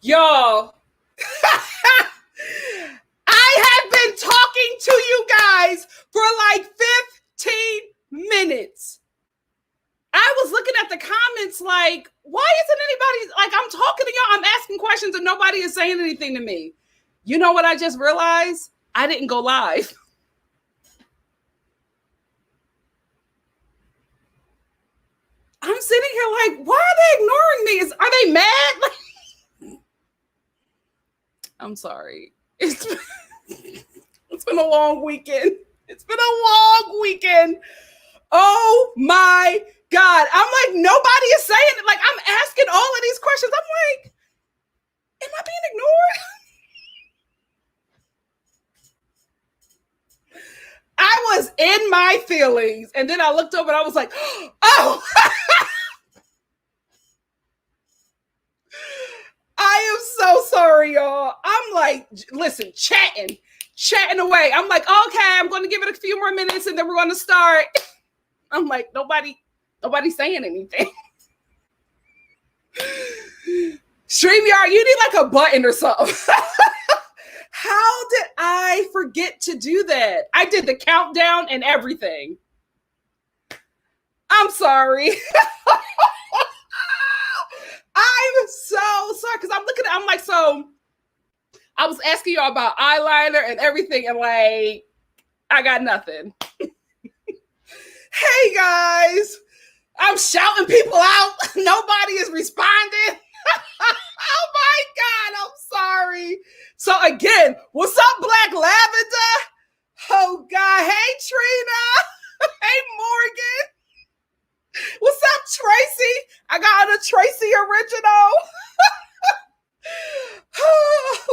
Y'all, I have been talking to you guys for like 15 minutes. I was looking at the comments like, why isn't anybody, like, I'm talking to y'all, I'm asking questions and nobody is saying anything to me. You know what I just realized? I didn't go live. I'm sitting here like, why are they ignoring me? Are they mad? I'm sorry. It's been a long weekend. It's been a long weekend. Oh my God. I'm like, nobody is saying it. Like, I'm asking all of these questions. I'm like, am I being ignored? I was in my feelings. And then I looked over and I was like, oh. I am so sorry, y'all. I'm like, listen, chatting away. I'm like, okay, I'm going to give it a few more minutes and then we're going to start. I'm like, nobody's saying anything. StreamYard, you need like a button or something. How did I forget to do that? I did the countdown and everything. I'm sorry. I'm so sorry because I'm looking at, I'm like, so I was asking y'all about eyeliner and everything, and like, I got nothing. Hey guys, I'm shouting people out. Nobody is responding. Oh my God, I'm sorry. So again, what's up, Black Lavender? Oh God, hey Trina. Hey Morgan. What's up, Tracy? I got a Tracy original.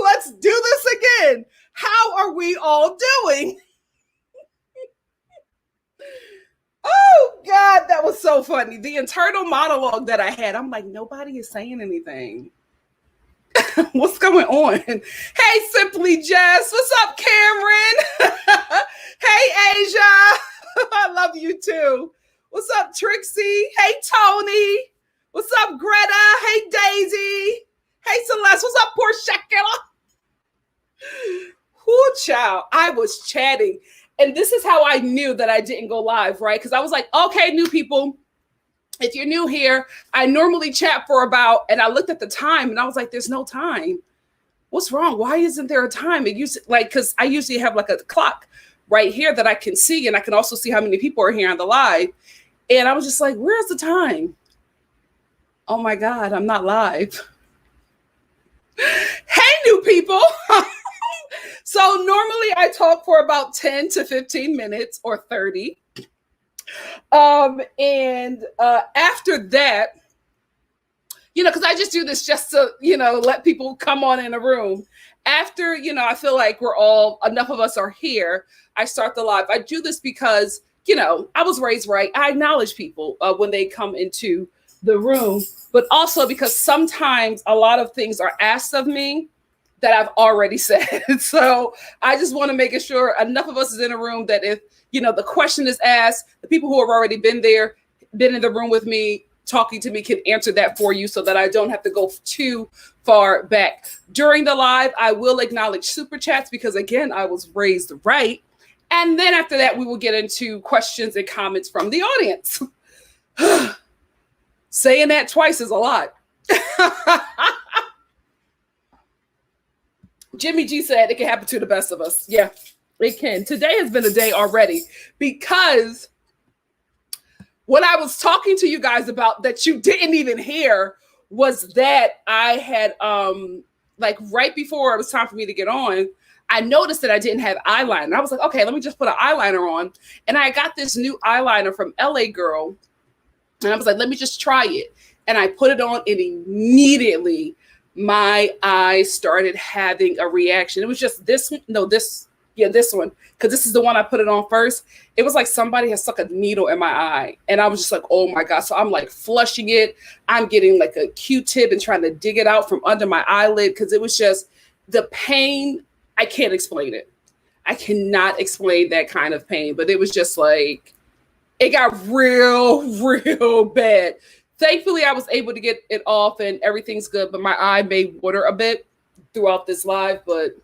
Let's do this again. How are we all doing? Oh, God, that was so funny. The internal monologue that I had, I'm like, nobody is saying anything. What's going on? Hey, Simply Jess. What's up, Cameron? Hey, Asia. I love you too. What's up, Trixie? Hey, Tony. What's up, Greta? Hey, Daisy. Hey, Celeste. What's up, Portia? Whoo, child. I was chatting. And this is how I knew that I didn't go live, right? Because I was like, okay, new people, if you're new here, I normally chat for about, and I looked at the time and I was like, there's no time. What's wrong? Why isn't there a time? It used to, like, because I usually have like a clock right here that I can see, and I can also see how many people are here on the live. And I was just like, where's the time? Oh my God, I'm not live. Hey, new people. So normally I talk for about 10 to 15 minutes or 30. And after that, you know, because I just do this just to, you know, let people come on in a room. After, you know, I feel like we're all, enough of us are here, I start the live. I do this because, you know, I was raised right. I acknowledge people when they come into the room, but also because sometimes a lot of things are asked of me that I've already said. So I just want to make sure enough of us is in a room that if, you know, the question is asked, the people who have already been there, been in the room with me, talking to me can answer that for you so that I don't have to go too far back. During the live, I will acknowledge super chats because, again, I was raised right. And then after that, we will get into questions and comments from the audience. Saying that twice is a lot. Jimmy G said it can happen to the best of us. Yeah, it can. Today has been a day already because what I was talking to you guys about that you didn't even hear was that I had, like right before it was time for me to get on, I noticed that I didn't have eyeliner. I was like, okay, let me just put an eyeliner on. And I got this new eyeliner from LA Girl. And I was like, let me just try it. And I put it on and immediately my eyes started having a reaction. It was just this one. No, this one. Because this is the one I put it on first. It was like somebody has stuck a needle in my eye. And I was just like, oh my God. So I'm like flushing it. I'm getting like a Q-tip and trying to dig it out from under my eyelid. Because it was just the pain. I can't explain it. I cannot explain that kind of pain. But it was just like, it got real, real bad. Thankfully, I was able to get it off and everything's good, but my eye may water a bit throughout this live. But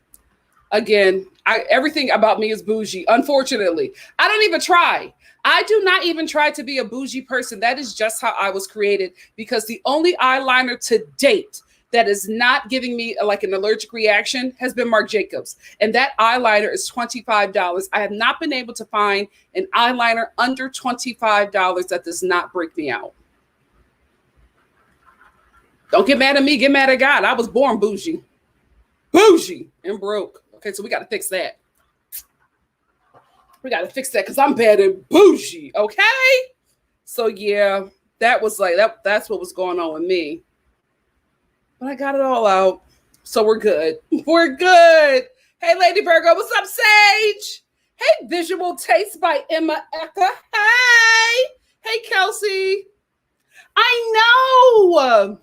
again, everything about me is bougie. Unfortunately, I don't even try. I do not even try to be a bougie person. That is just how I was created, because the only eyeliner to date that is not giving me like an allergic reaction has been Marc Jacobs. And that eyeliner is $25. I have not been able to find an eyeliner under $25 that does not break me out. Don't get mad at me, get mad at God. I was born bougie. Bougie and broke. Okay, so we got to fix that. We got to fix that because I'm bad and bougie, okay? So yeah, that was like, that's what was going on with me. But I got it all out. So we're good. We're good. Hey, Lady Virgo, what's up, Sage? Hey, Visual Taste by Emma Eka. Hey. Hey, Kelsey. I know.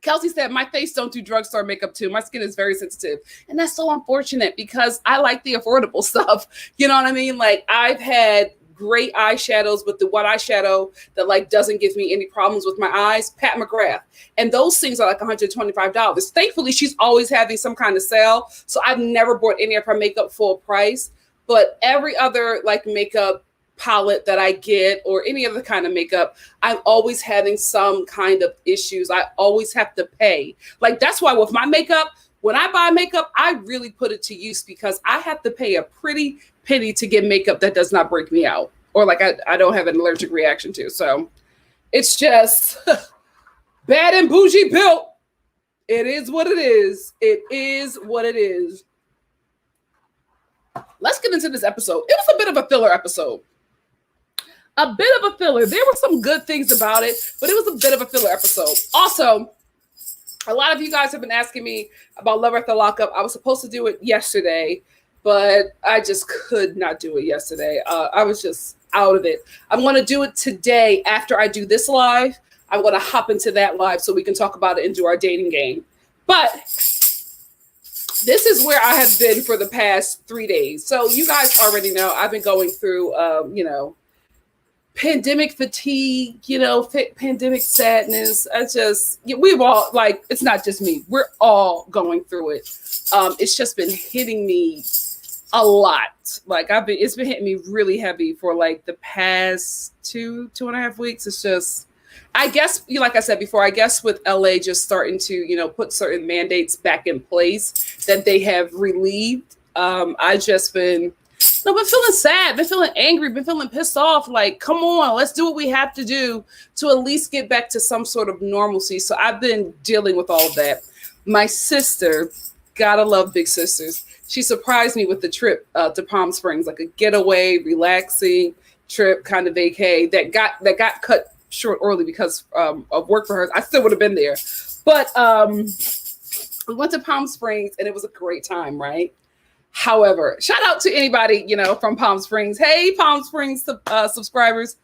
Kelsey said, my face don't do drugstore makeup too. My skin is very sensitive. And that's so unfortunate because I like the affordable stuff. You know what I mean? Like, I've had great eyeshadows, but the one eyeshadow that like doesn't give me any problems with my eyes, Pat McGrath. And those things are like $125. Thankfully, she's always having some kind of sale. So I've never bought any of her makeup full price. But every other like makeup palette that I get or any other kind of makeup, I'm always having some kind of issues. I always have to pay. Like, that's why with my makeup, when I buy makeup, I really put it to use because I have to pay a pretty penny to get makeup that does not break me out or like I don't have an allergic reaction to. So it's just bad and bougie built. It is what it is. It is what it is. Let's get into this episode. It was a bit of a filler episode. A bit of a filler. There were some good things about it, but it was a bit of a filler episode. Also, a lot of you guys have been asking me about Love After Lockup. I was supposed to do it yesterday, but I just could not do it yesterday. I was just out of it. I'm going to do it today after I do this live. I'm going to hop into that live so we can talk about it and do our dating game. But this is where I have been for the past 3 days. So you guys already know I've been going through, pandemic fatigue, pandemic sadness. We've all, like, it's not just me. We're all going through it. It's just been hitting me a lot. Like it's been hitting me really heavy for like the past two and a half weeks. It's just, I guess, like I said before, I guess with LA just starting to, put certain mandates back in place that they have relieved. I just been feeling sad, been feeling angry, been feeling pissed off. Like, come on, let's do what we have to do to at least get back to some sort of normalcy. So I've been dealing with all of that. My sister, gotta love big sisters. She surprised me with the trip to Palm Springs, like a getaway, relaxing trip, kind of vacay that got cut short early because of work for her. I still would have been there, but we went to Palm Springs and it was a great time, right? However, shout out to anybody, from Palm Springs. Hey, Palm Springs subscribers,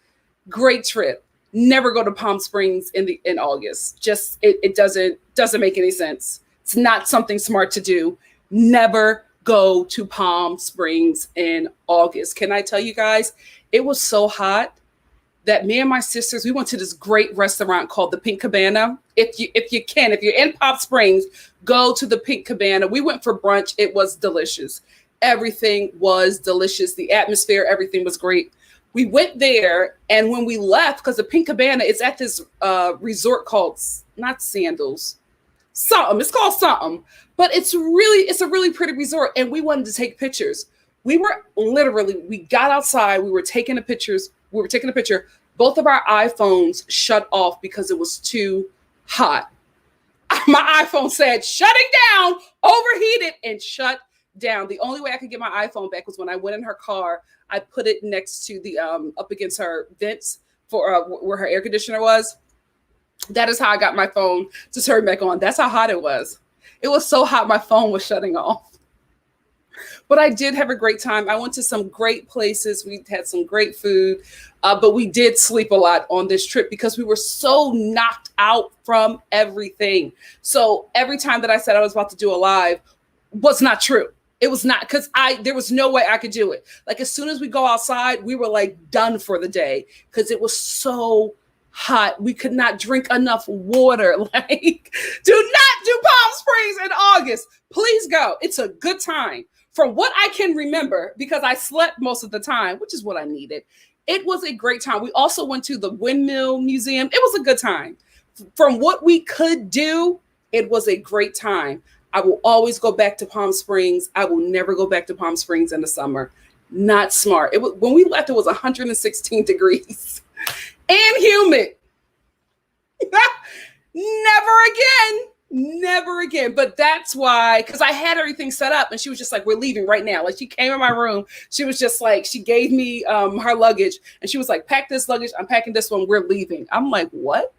great trip. Never go to Palm Springs in August. Just it doesn't make any sense. It's not something smart to do. Never go to Palm Springs in August. Can I tell you guys, it was so hot that me and my sisters, we went to this great restaurant called the Pink Cabana. If you're in Palm Springs, go to the Pink Cabana. We went for brunch. It was delicious. Everything was delicious. The atmosphere, everything was great. We went there, and when we left, because the Pink Cabana is at this resort called, not Sandals, something. It's called something, but it's a really pretty resort, and we wanted to take pictures. We got outside. We were taking a picture. Both of our iPhones shut off because it was too hot. My iPhone said, shutting down, overheated, and shut down. The only way I could get my iPhone back was when I went in her car. I put it next to the up against her vents for where her air conditioner was. That is how I got my phone to turn back on. That's how hot it was. It was so hot, my phone was shutting off. But I did have a great time. I went to some great places. We had some great food, but we did sleep a lot on this trip because we were so knocked out from everything. So every time that I said I was about to do a live was not true. It was not, because there was no way I could do it. Like, as soon as we go outside, we were like done for the day because it was so hot. We could not drink enough water. Like, do not do Palm Springs in August. Please go. It's a good time. From what I can remember, because I slept most of the time, which is what I needed, it was a great time. We also went to the Windmill Museum. It was a good time. From what we could do, it was a great time. I will always go back to Palm Springs. I will never go back to Palm Springs in the summer. Not smart. It was, when we left, it was 116 degrees and humid. Never again. Never again. But that's why, because I had everything set up and she was just like, we're leaving right now. Like, she came in my room. She was just like, she gave me her luggage and she was like, pack this luggage. I'm packing this one. We're leaving. I'm like, what?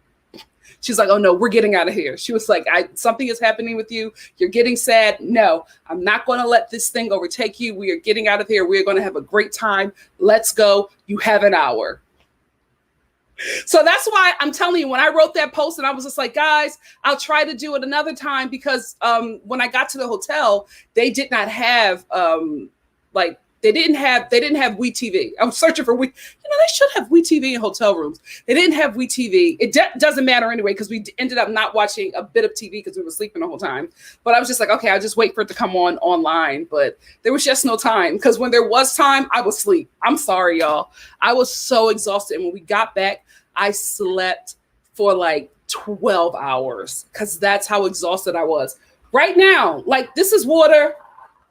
She's like, oh no, we're getting out of here. She was like, something is happening with you. You're getting sad. No, I'm not going to let this thing overtake you. We are getting out of here. We're going to have a great time. Let's go. You have an hour. So that's why I'm telling you, when I wrote that post and I was just like, guys, I'll try to do it another time, because when I got to the hotel, they did not have they didn't have WeTV. I was searching for they should have WeTV in hotel rooms. They didn't have WeTV. It doesn't matter anyway, because we ended up not watching a bit of TV because we were sleeping the whole time. But I was just like, okay, I'll just wait for it to come on online. But there was just no time, because when there was time, I was asleep. I'm sorry, y'all. I was so exhausted. And when we got back, I slept for like 12 hours because that's how exhausted I was. Right now, like, this is water.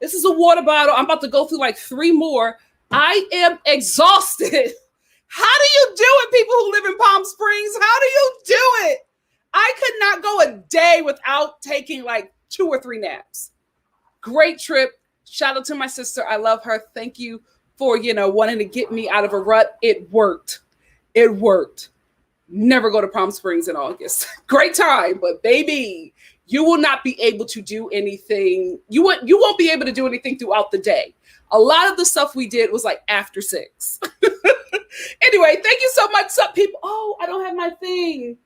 This is a water bottle. I'm about to go through like 3 more. I am exhausted. How do you do it, people who live in Palm Springs? How do you do it? I could not go a day without taking like 2 or 3 naps. Great trip. Shout out to my sister. I love her. Thank you for, wanting to get me out of a rut. It worked. It worked. Never go to Palm Springs in August. Great time, but baby, you will not be able to do anything. You won't be able to do anything throughout the day. A lot of the stuff we did was like after 6. Anyway, thank you so much, sup people. Oh, I don't have my thing.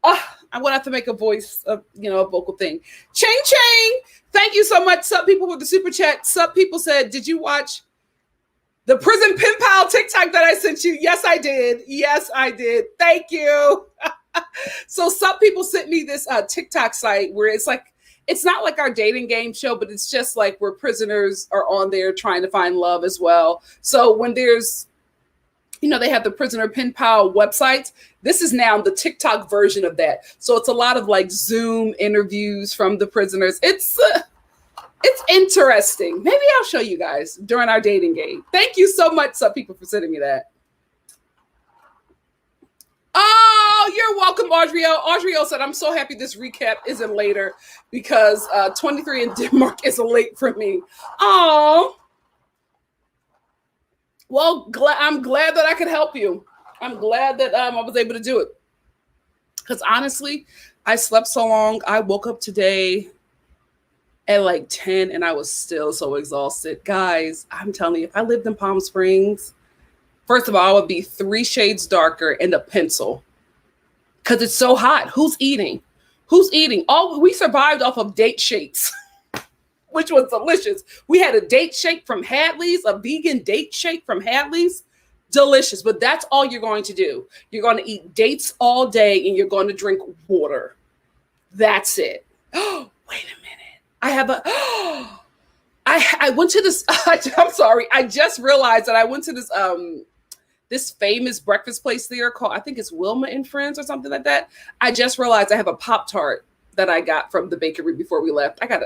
I'm gonna have to make a voice, a vocal thing. Ching ching. Thank you so much, sup people, with the super chat. Sup people said, did you watch the prison pen pal TikTok that I sent you? Yes, I did. Yes, I did. Thank you. So some people sent me this TikTok site where it's like, it's not like our dating game show, but it's just like where prisoners are on there trying to find love as well. So when there's, they have the prisoner pen pal websites. This is now the TikTok version of that. So it's a lot of like Zoom interviews from the prisoners. It's interesting. Maybe I'll show you guys during our dating game. Thank you so much, some people, for sending me that. Oh, you're welcome, Audrey-O. Audrey-O said, I'm so happy this recap isn't later because 23 in Denmark is late for me. Oh, well, I'm glad that I could help you. I'm glad that I was able to do it. Because honestly, I slept so long. I woke up today at like 10 and I was still so exhausted. Guys, I'm telling you, if I lived in Palm Springs, first of all, I would be 3 shades darker and a pencil because it's so hot. Who's eating? Who's eating? We survived off of date shakes, which was delicious. We had a date shake from Hadley's, a vegan date shake from Hadley's. Delicious. But that's all you're going to do. You're going to eat dates all day and you're going to drink water. That's it. Oh, wait a minute. I went to this. I'm sorry. I just realized that I went to this this famous breakfast place there called, I think it's Wilma and Friends or something like that. I just realized I have a Pop-Tart that I got from the bakery before we left. Let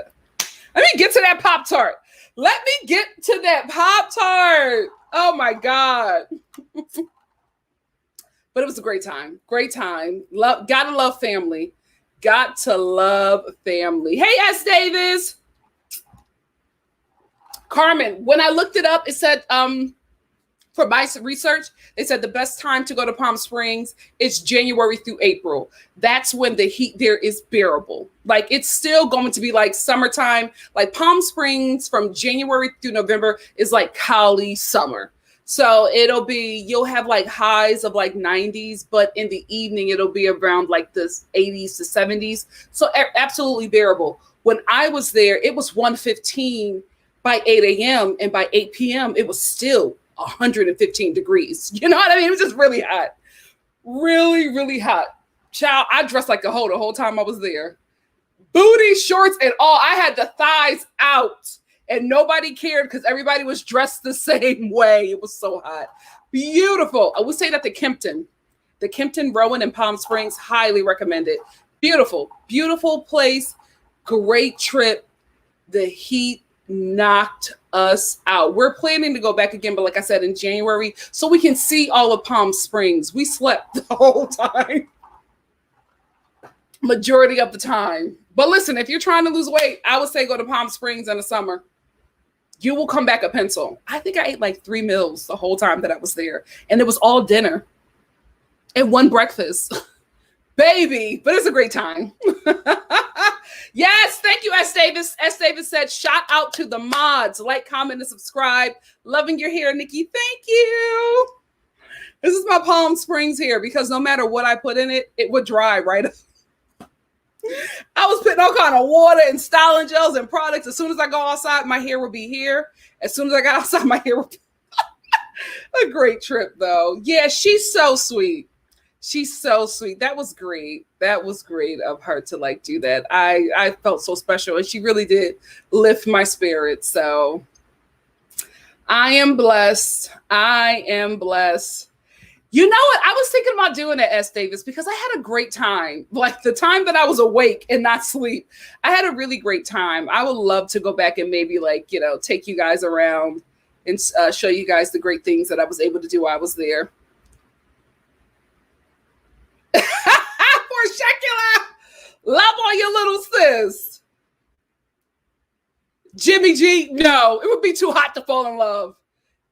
me get to that Pop-Tart. Let me get to that Pop-Tart. Oh my God. But it was a great time. Great time. Gotta love family. Got to love family. Hey, S. Davis. Carmen, when I looked it up, it said, for my research, they said the best time to go to Palm Springs is January through April. That's when the heat there is bearable. Like, it's still going to be like summertime. Like, Palm Springs from January through November is like Cali summer. So you'll have like highs of like 90s, but in the evening, it'll be around like the 80s to 70s. So absolutely bearable. When I was there, it was 1:15 by 8 a.m. and by 8 p.m. it was still 115 degrees. You know what I mean? It was just really hot. Really, really hot. Child, I dressed like a hoe the whole time I was there. Booty, shorts, and all. I had the thighs out, and nobody cared because everybody was dressed the same way. It was so hot. Beautiful. I would say that the Kempton Rowan in Palm Springs, highly recommended. Beautiful, beautiful place. Great trip. The heat knocked us out. We're planning to go back again, but like I said, in January, so we can see all of Palm Springs. We slept the whole time. Majority of the time. But listen, if you're trying to lose weight, I would say go to Palm Springs in the summer. You will come back a pencil. I think I ate like 3 meals the whole time that I was there. And it was all dinner and 1 breakfast. Baby, but it's a great time. Yes, thank you, S. Davis. S. Davis said, shout out to the mods. Like, comment, and subscribe. Loving your hair, Nikki. Thank you. This is my Palm Springs hair because no matter what I put in it, it would dry right up. I was putting all kind of water and styling gels and products. As soon as I go outside, my hair will be here. As soon as I got outside, my hair will be a great trip, though. Yeah, she's so sweet. She's so sweet. That was great. That was great of her to like do that. I felt so special, and she really did lift my spirits. So I am blessed. I am blessed. You know what? I was thinking about doing it, S. Davis, because I had a great time. Like the time that I was awake and not sleep, I had a really great time. I would love to go back and maybe like, you know, take you guys around and show you guys the great things that I was able to do while I was there. For Shakila, love on your little sis. Jimmy G, no, it would be too hot to fall in love.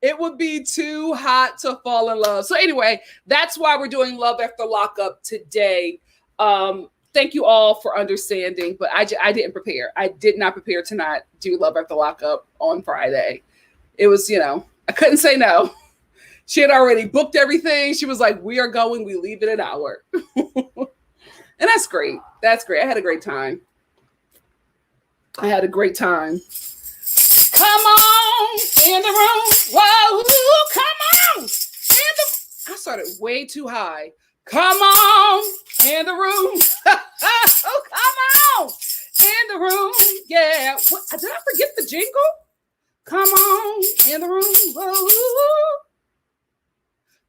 It would be too hot to fall in love. So anyway, that's why we're doing Love After Lockup today. Thank you all for understanding, but I didn't prepare. I did not prepare to not do Love After Lockup on Friday. It was, you know, I couldn't say no. She had already booked everything. She was like, we are going, we leave in an hour. And that's great. That's great. I had a great time. I had a great time. Come on in the room. Whoa, come on. I started way too high. Come on in the room. Oh, come on in the room. Yeah. What, did I forget the jingle? Come on in the room. Whoa.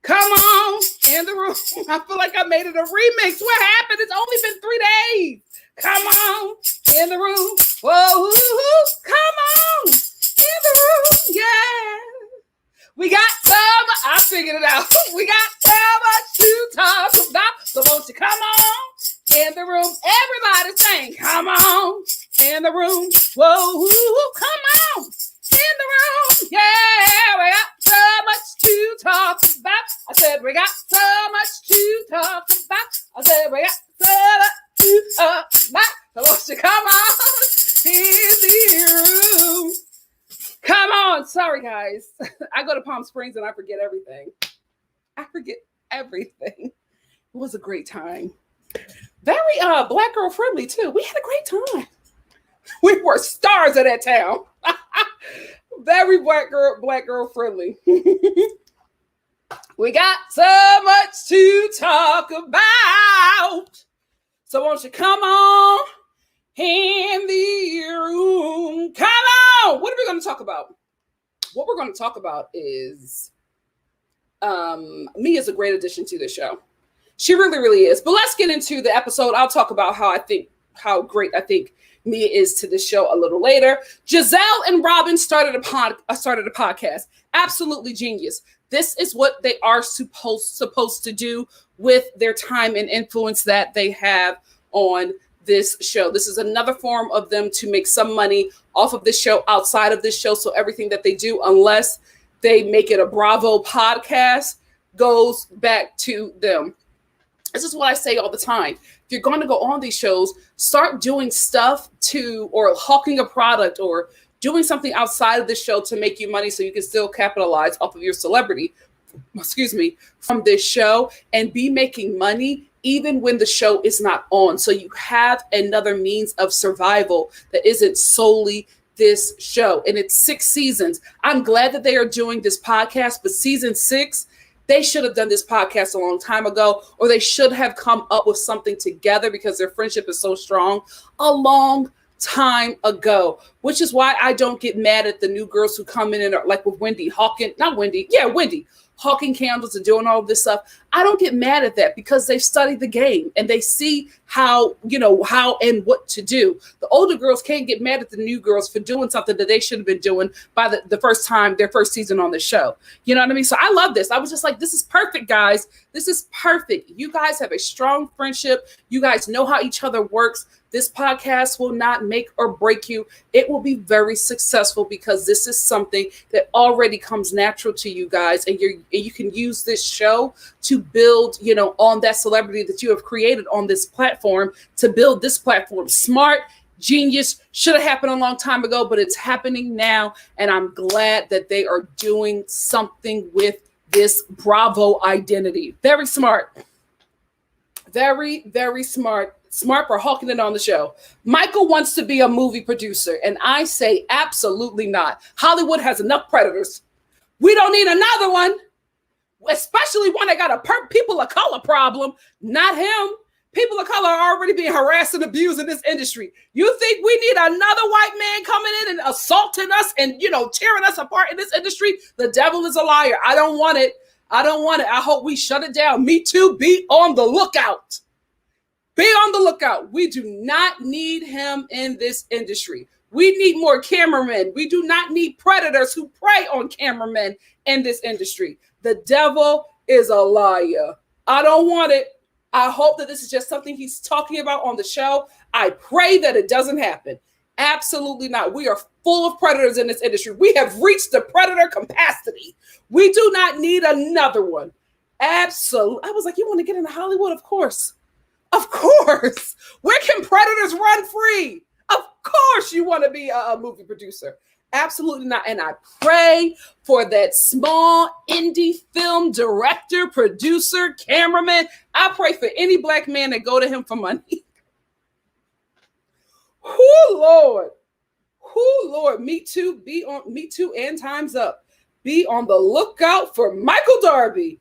Come on in the room. I feel like I made it a remix. What happened? It's only been 3 days. Come on in the room. Whoa. Come on in the room. Yeah. We got I figured it out. We got so much to talk about. So won't you come on in the room? Everybody sing. Come on in the room. Whoa. Come on in the room. Yeah. We got so much to talk about. I said we got so much to talk about. I said we got so much to talk about. So won't you come on in the room? Come on. Sorry, guys. I go to Palm Springs and I forget everything. I forget everything. It was a great time. Very Black girl friendly, too. We had a great time. We were stars of that town. Very Black girl friendly. We got so much to talk about. So won't you come on in the room? Come on. What are we going to talk about? What we're going to talk about is Mia's a great addition to the show. She really, really is. But let's get into the episode. I'll talk about how great I think Mia is to the show a little later. Giselle and Robin started a podcast. Absolutely genius. This is what they are supposed to do with their time and influence that they have on this show. This is another form of them to make some money off of this show, outside of this show. So everything that they do, unless they make it a Bravo podcast, goes back to them. This is what I say all the time. If you're going to go on these shows, start doing stuff or hawking a product or doing something outside of the show to make you money so you can still capitalize off of your celebrity, from this show and be making money even when the show is not on. So you have another means of survival that isn't solely this show. And it's 6 seasons. I'm glad that they are doing this podcast, but season 6 they should have done this podcast a long time ago, or they should have come up with something together because their friendship is so strong a long time ago, which is why I don't get mad at the new girls who come in and are like with Wendy Wendy hawking candles and doing all of this stuff. I don't get mad at that because they've studied the game and they see how and what to do. The older girls can't get mad at the new girls for doing something that they should have been doing by their first season on the show. You know what I mean? So I love this. I was just like, this is perfect, guys. This is perfect. You guys have a strong friendship. You guys know how each other works. This podcast will not make or break you. It will be very successful because this is something that already comes natural to you guys, and you can use this show to build, on that celebrity that you have created on this platform, to build this platform. Smart, genius, should have happened a long time ago, but it's happening now, and I'm glad that they are doing something with this Bravo identity. Very smart. Very, very smart. Smart for hawking it on the show. Michael wants to be a movie producer, and I say absolutely not. Hollywood has enough predators. We don't need another one, especially one that got a people of color problem. Not him. People of color are already being harassed and abused in this industry. You think we need another white man coming in and assaulting us and, tearing us apart in this industry? The devil is a liar. I don't want it. I hope we shut it down. Me too. Be on the lookout. Be on the lookout. We do not need him in this industry. We need more cameramen. We do not need predators who prey on cameramen in this industry. The devil is a liar. I don't want it. I hope that this is just something he's talking about on the show. I pray that it doesn't happen. Absolutely not. We are full of predators in this industry. We have reached the predator capacity. We do not need another one. Absolutely. I was like, you want to get into Hollywood? Of course. Of course. Where can predators run free? Of course you want to be a movie producer. Absolutely not. And I pray for that small indie film director, producer, cameraman. I pray for any black man that go to him for money. Whoo, Lord. Whoo, Lord. Me too. Me too. And time's up. Be on the lookout for Michael Darby.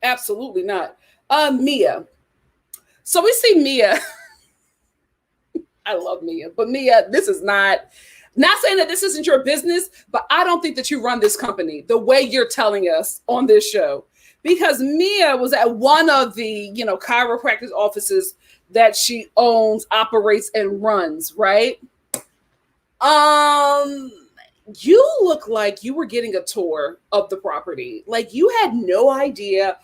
Absolutely not. Mia. So we see Mia. I love Mia, but Mia, this is not saying that this isn't your business, but I don't think that you run this company the way you're telling us on this show, because Mia was at one of the, chiropractic offices that she owns, operates, and runs, right? You look like you were getting a tour of the property. Like you had no idea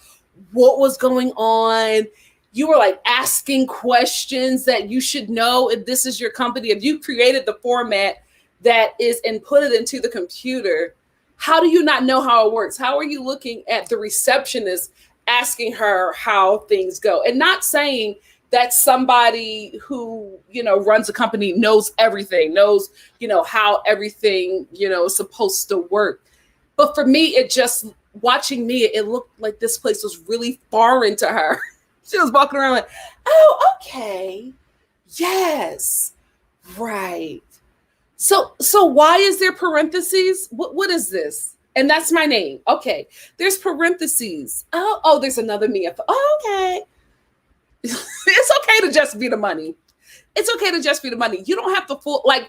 what was going on. You were like asking questions that you should know if this is your company. If you created the format that is and put it into the computer, how do you not know how it works? How are you looking at the receptionist asking her how things go? And not saying that somebody who, runs a company knows everything, knows, how everything, is supposed to work. But for me, it just, watching me, it looked like this place was really foreign to her. She was walking around like, oh, okay. Yes. Right. So why is there parentheses? What is this? And that's my name. Okay. There's parentheses. Oh, there's another Mia. Oh, okay. It's okay to just be the money. It's okay to just be the money. You don't have to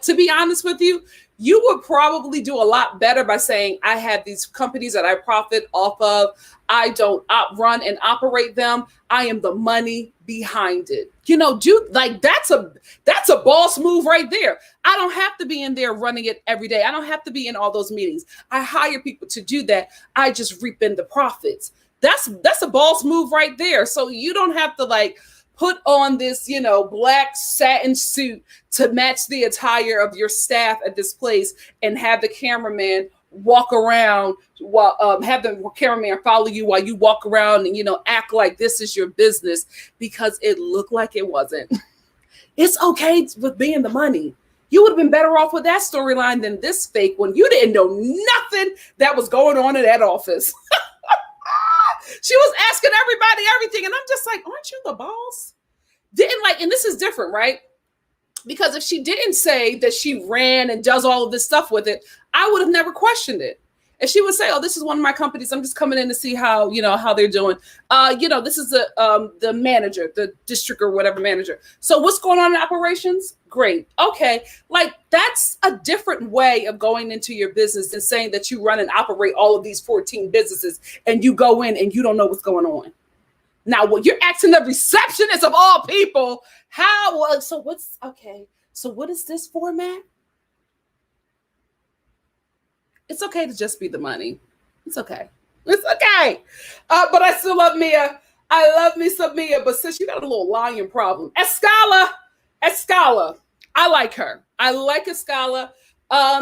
to be honest with you, you would probably do a lot better by saying, I have these companies that I profit off of. I don't run and operate them. I am the money behind it. That's a boss move right there. I don't have to be in there running it every day. I don't have to be in all those meetings. I hire people to do that. I just reap in the profits. That's a boss move right there. So you don't have to put on this, black satin suit to match the attire of your staff at this place and have the cameraman walk around while have the cameraman follow you while you walk around and, act like this is your business because it looked like it wasn't. It's okay with being the money. You would have been better off with that storyline than this fake one. You didn't know nothing that was going on in that office. She was asking everybody everything. And I'm just like, aren't you the boss? And this is different, right? Because if she didn't say that she ran and does all of this stuff with it, I would have never questioned it. If she would say, "Oh, this is one of my companies. I'm just coming in to see how how they're doing." This is the manager, the district or whatever manager. So what's going on in operations? Great. Okay. Like that's a different way of going into your business than saying that you run and operate all of these 14 businesses and you go in and you don't know what's going on. Now, when you're asking the receptionist of all people, so what is this format? It's okay to just be the money. It's okay. It's okay. But I still love Mia. I love me some Mia. But since you got a little lying problem, Escala, I like her. I like Escala.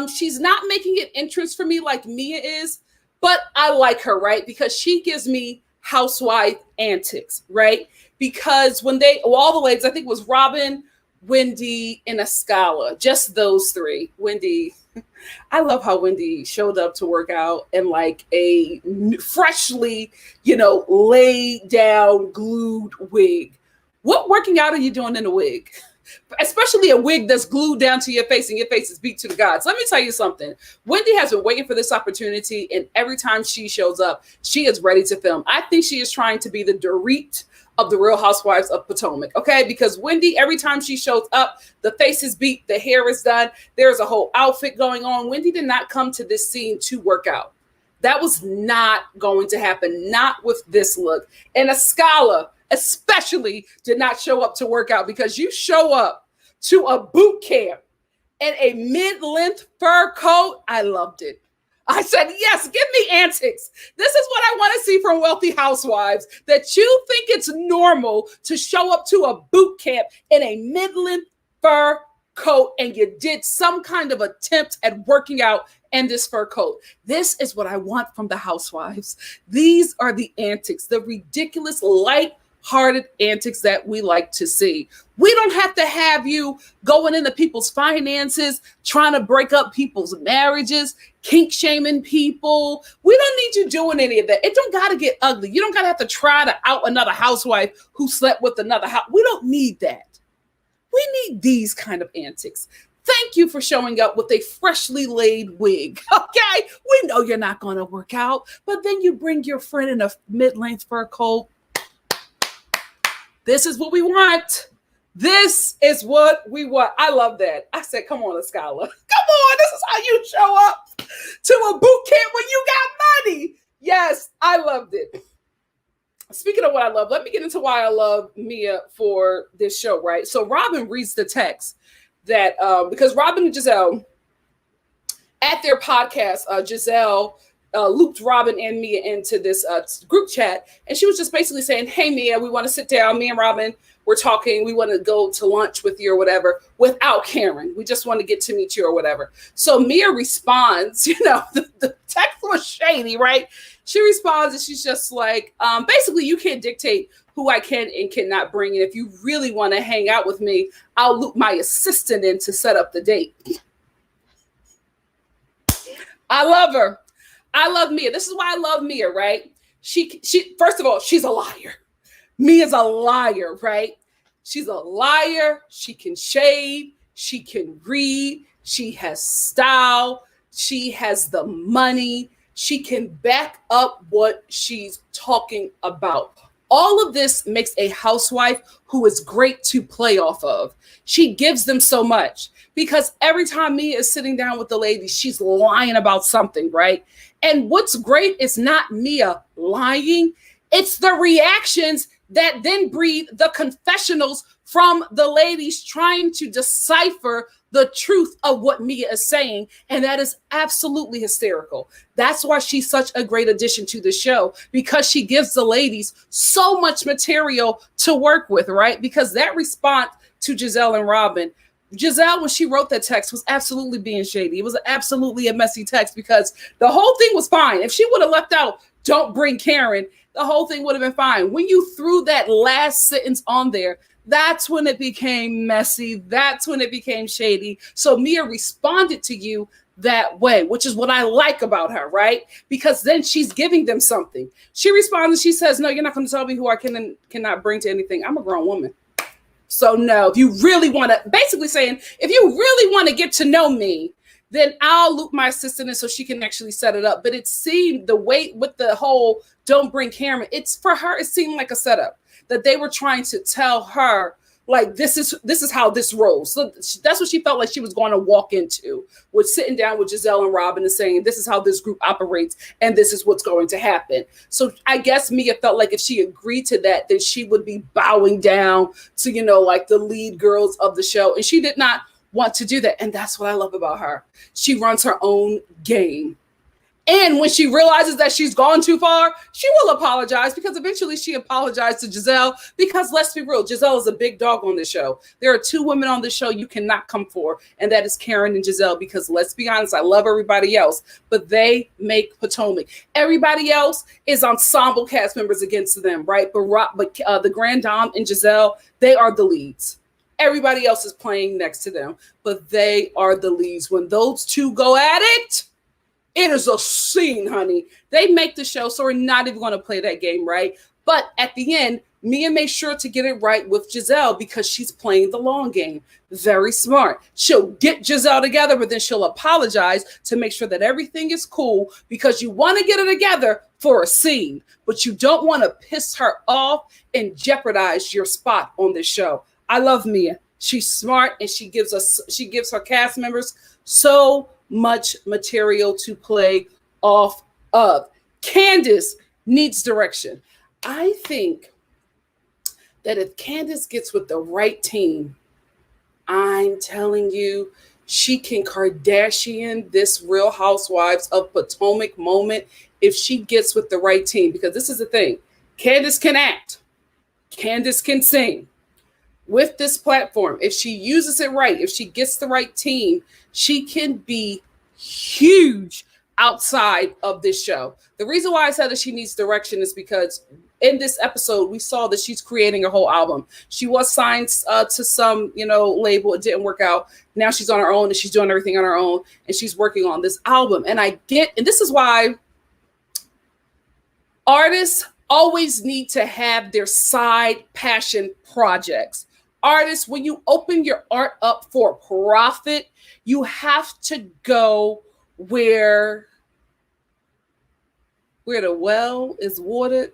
She's not making it interest for me like Mia is, but I like her, right? Because she gives me housewife antics, right? Because when all the ladies, I think it was Robin, Wendy, and Escala, just those three. Wendy. I love how Wendy showed up to work out in like a freshly, laid down, glued wig. What working out are you doing in a wig? Especially a wig that's glued down to your face and your face is beat to the gods. Let me tell you something. Wendy has been waiting for this opportunity, and every time she shows up, she is ready to film. I think she is trying to be the Dorit of the Real Housewives of Potomac, okay? Because Wendy, every time she shows up, the face is beat, the hair is done, there's a whole outfit going on. Wendy did not come to this scene to work out. That was not going to happen, not with this look. And Escala especially did not show up to work out, because you show up to a boot camp in a mid-length fur coat. I loved it. I said, yes, give me antics. This is what I want to see from wealthy housewives, that you think it's normal to show up to a boot camp in a mid-length fur coat and you did some kind of attempt at working out in this fur coat. This is what I want from the housewives. These are the antics, the ridiculous, light-hearted antics that we like to see. We don't have to have you going into people's finances, trying to break up people's marriages, kink shaming people. We don't need you doing any of that. It don't got to get ugly. You don't got to have to try to out another housewife who slept with another house. We don't need that. We need these kind of antics. Thank you for showing up with a freshly laid wig. Okay, we know you're not going to work out, but then you bring your friend in a mid-length fur coat. This is what we want. This is what we want. I love that. I said, come on, Escala. Come on. This is how you show up to a boot camp when you got money. Yes, I loved it. Speaking of what I love, let me get into why I love Mia for this show, right? So Robin reads the text that, because Robin and Giselle, at their podcast, Giselle looped Robin and Mia into this group chat. And she was just basically saying, hey, Mia, we want to sit down. Me and Robin, we're talking. We want to go to lunch with you or whatever without Karen. We just want to get to meet you or whatever. So Mia responds, the text was shady, right? She responds and she's just like, basically, you can't dictate who I can and cannot bring. And if you really want to hang out with me, I'll loop my assistant in to set up the date. I love her. I love Mia. This is why I love Mia, right? She first of all, she's a liar. Mia's a liar, right? She's a liar. She can shade. She can read. She has style. She has the money. She can back up what she's talking about. All of this makes a housewife who is great to play off of. She gives them so much because every time Mia is sitting down with the ladies, she's lying about something, right? And what's great is not Mia lying. It's the reactions that then breed the confessionals from the ladies trying to decipher the truth of what Mia is saying. And that is absolutely hysterical. That's why she's such a great addition to the show, because she gives the ladies so much material to work with, right? Because that response to Giselle and Robin, Giselle, when she wrote that text, was absolutely being shady. It was absolutely a messy text because the whole thing was fine. If she would have left out, don't bring Karen, the whole thing would have been fine. When you threw that last sentence on there, that's when it became messy. That's when it became shady. So Mia responded to you that way, which is what I like about her, right? Because then she's giving them something. She responds and she says, no, you're not going to tell me who I can and cannot bring to anything. I'm a grown woman. So no, if you really want to, basically saying, if you really want to get to know me, then I'll loop my assistant in so she can actually set it up. But it seemed the way with the whole don't bring camera, it's for her, it seemed like a setup that they were trying to tell her, like, this is how this rolls. So that's what she felt like she was going to walk into, with sitting down with Giselle and Robin and saying, this is how this group operates and this is what's going to happen. So I guess Mia felt like if she agreed to that, then she would be bowing down to, you know, like the lead girls of the show. And she did not want to do that. And that's what I love about her. She runs her own game. And when she realizes that she's gone too far, she will apologize, because eventually she apologized to Giselle, because let's be real, Giselle is a big dog on this show. There are two women on this show you cannot come for, and that is Karen and Giselle, because let's be honest, I love everybody else, but they make Potomac. Everybody else is ensemble cast members against them, right? But the Grand Dame and Giselle, they are the leads. Everybody else is playing next to them, but they are the leads. When those two go at it, it is a scene, honey. They make the show, so we're not even going to play that game, right? But at the end, Mia made sure to get it right with Giselle, because she's playing the long game. Very smart. She'll get Giselle together, but then she'll apologize to make sure that everything is cool, because you want to get it together for a scene, but you don't want to piss her off and jeopardize your spot on this show. I love Mia. She's smart, and she gives her cast members so much material to play off of. Candace needs direction. I think that if Candace gets with the right team, I'm telling you, she can Kardashian this Real Housewives of Potomac moment if she gets with the right team. Because this is the thing. Candace can act. Candace can sing. With this platform, if she uses it right, if she gets the right team, she can be huge outside of this show. The reason why I said that she needs direction is because in this episode, we saw that she's creating a whole album. She was signed to some, label. It didn't work out. Now she's on her own, and she's doing everything on her own, and she's working on this album. And and this is why artists always need to have their side passion projects. Artists, when you open your art up for profit, you have to go where the well is watered,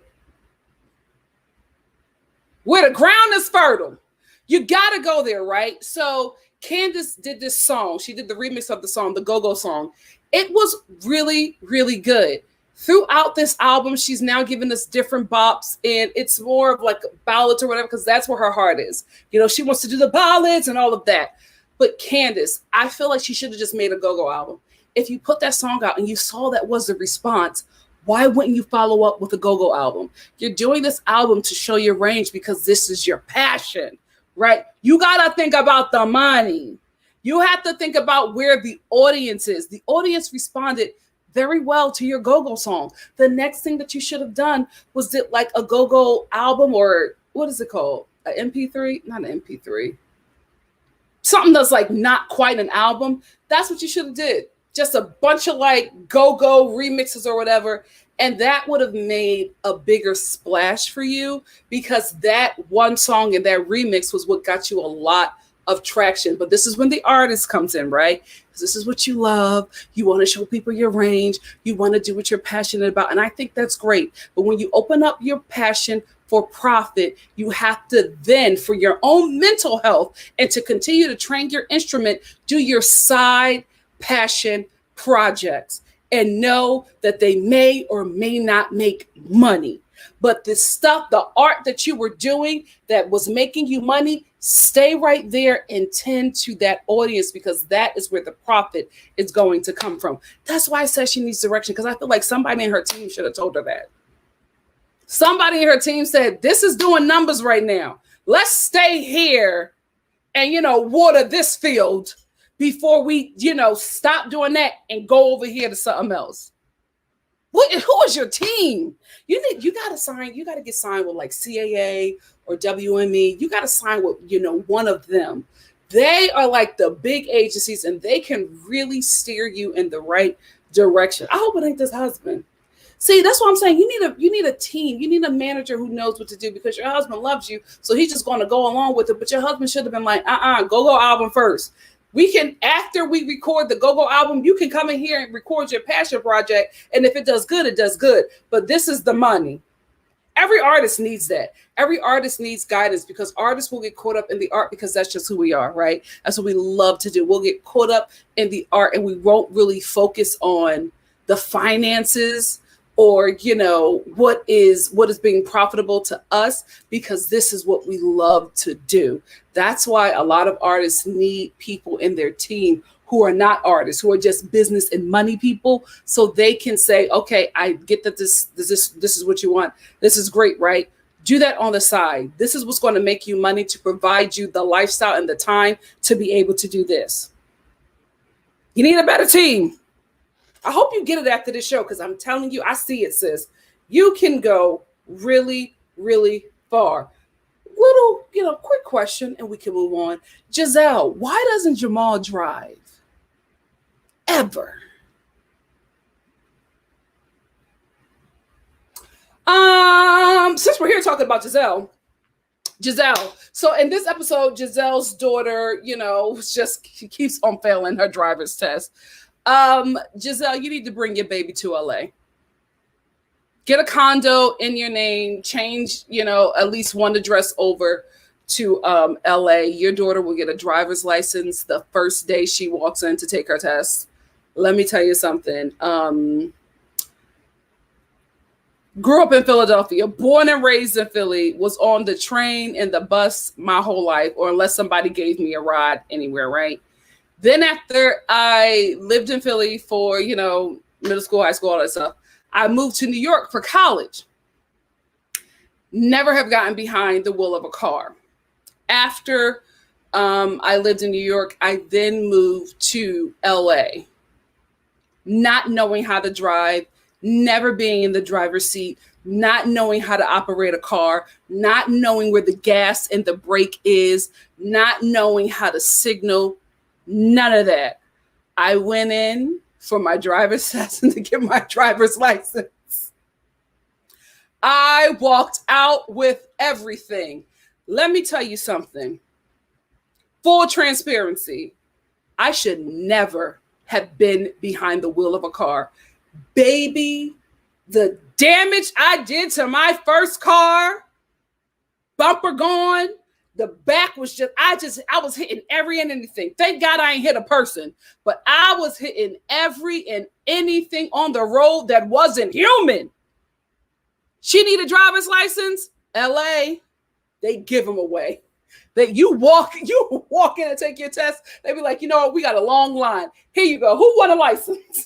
where the ground is fertile. You got to go there, right? So Candace did this song. She did the remix of the song, the Go-Go song. It was really, really good. Throughout this album, she's now giving us different bops, and it's more of like ballads or whatever, because that's where her heart is. She wants to do the ballads and all of that. But Candace, I feel like she should have just made a Go-Go album. If you put that song out and you saw that was the response, why wouldn't you follow up with a Go-Go album? You're doing this album to show your range because this is your passion, right? You got to think about the money. You have to think about where the audience is. The audience responded very well to your Go-Go song. The next thing that you should have done was did like a Go-Go album, or what is it called? An MP3? Not an MP3. Something that's like not quite an album. That's what you should have did. Just a bunch of like Go-Go remixes or whatever. And that would have made a bigger splash for you, because that one song and that remix was what got you a lot of traction. But this is when the artist comes in, right? Because this is what you love. You want to show people your range. You want to do what you're passionate about. And I think that's great. But when you open up your passion for profit, you have to then, for your own mental health and to continue to train your instrument, do your side passion projects and know that they may or may not make money. But the stuff, the art that you were doing that was making you money, stay right there and tend to that audience, because that is where the profit is going to come from. That's why I said she needs direction, because I feel like somebody in her team should have told her that. Somebody in her team said, this is doing numbers right now. Let's stay here and, water this field before we, stop doing that and go over here to something else. Who is your team? You got to get signed with like CAA or WME. You got to sign with, one of them. They are like the big agencies, and they can really steer you in the right direction. I hope it ain't this husband. See, that's what I'm saying. You need a team. You need a manager who knows what to do, because your husband loves you, so he's just going to go along with it. But your husband should have been like, Go-Go album first. We can, after we record the Go-Go album, you can come in here and record your passion project. And if it does good, it does good. But this is the money. Every artist needs that. Every artist needs guidance, because artists will get caught up in the art because that's just who we are, right? That's what we love to do. We'll get caught up in the art and we won't really focus on the finances or, you know, what is being profitable to us, because this is what we love to do. That's why a lot of artists need people in their team who are not artists, who are just business and money people, so they can say, okay, I get that this is what you want. This is great, right? Do that on the side. This is what's going to make you money to provide you the lifestyle and the time to be able to do this. You need a better team. I hope you get it after this show, because I'm telling you, I see it, sis. You can go really, really far. Little, quick question, and we can move on. Giselle, why doesn't Jamal drive? Ever. Since we're here talking about Giselle. So in this episode, Giselle's daughter, she keeps on failing her driver's test. Giselle, you need to bring your baby to LA. Get a condo in your name, change, at least one address over to LA. Your daughter will get a driver's license the first day she walks in to take her test. Let me tell you something. Grew up in Philadelphia, born and raised in Philly, was on the train and the bus my whole life, or unless somebody gave me a ride anywhere, right? Then after I lived in Philly for, middle school, high school, all that stuff, I moved to New York for college. Never have gotten behind the wheel of a car. After I lived in New York, I then moved to LA, not knowing how to drive, never being in the driver's seat, not knowing how to operate a car, not knowing where the gas and the brake is, not knowing how to signal, none of that. I went in for my driver's test and to get my driver's license. I walked out with everything. Let me tell you something. Full transparency. I should never have been behind the wheel of a car. Baby, the damage I did to my first car, bumper gone, the back was I was hitting every and anything. Thank God I ain't hit a person, but I was hitting every and anything on the road that wasn't human. She need a driver's license. LA, they give them away. That you walk in and take your test. They be like, you know what? We got a long line. Here you go. Who want a license?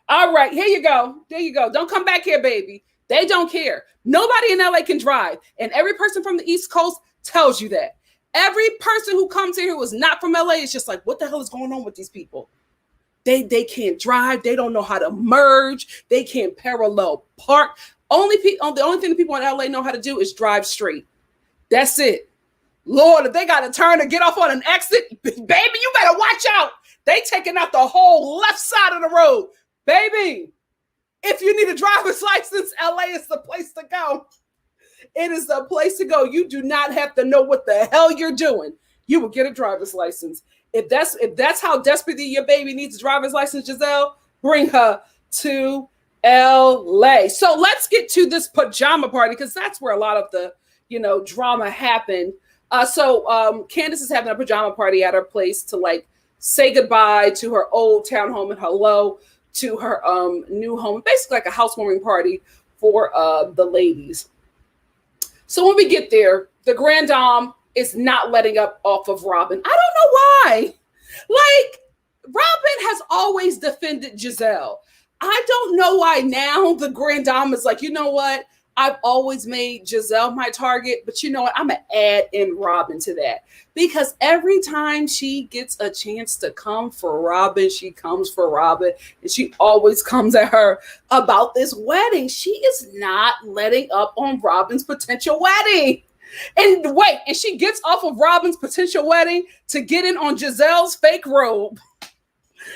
All right, here you go. There you go. Don't come back here, baby. They don't care. Nobody in LA can drive. And every person from the East Coast tells you that. Every person who comes here who is not from LA is just like, what the hell is going on with these people? They can't drive. They don't know how to merge. They can't parallel park. The only thing the people in LA know how to do is drive straight. That's it. Lord, if they got to turn and get off on an exit, baby, you better watch out. They taking out the whole left side of the road. Baby, if you need a driver's license, LA is the place to go. It is the place to go. You do not have to know what the hell you're doing. You will get a driver's license. If that's how desperately your baby needs a driver's license, Giselle, bring her to LA. So let's get to this pajama party, because that's where a lot of the drama happened. So Candace is having a pajama party at her place to say goodbye to her old townhome and hello to her new home, basically like a housewarming party for the ladies. So when we get there, the grand dame is not letting up off of Robin. I don't know why. Robin has always defended Giselle. I don't know why now the grand dame is like, you know what? I've always made Giselle my target, but you know what? I'm going to add in Robin to that, because every time she gets a chance to come for Robin, she comes for Robin, and she always comes at her about this wedding. She is not letting up on Robin's potential wedding. And she gets off of Robin's potential wedding to get in on Giselle's fake robe.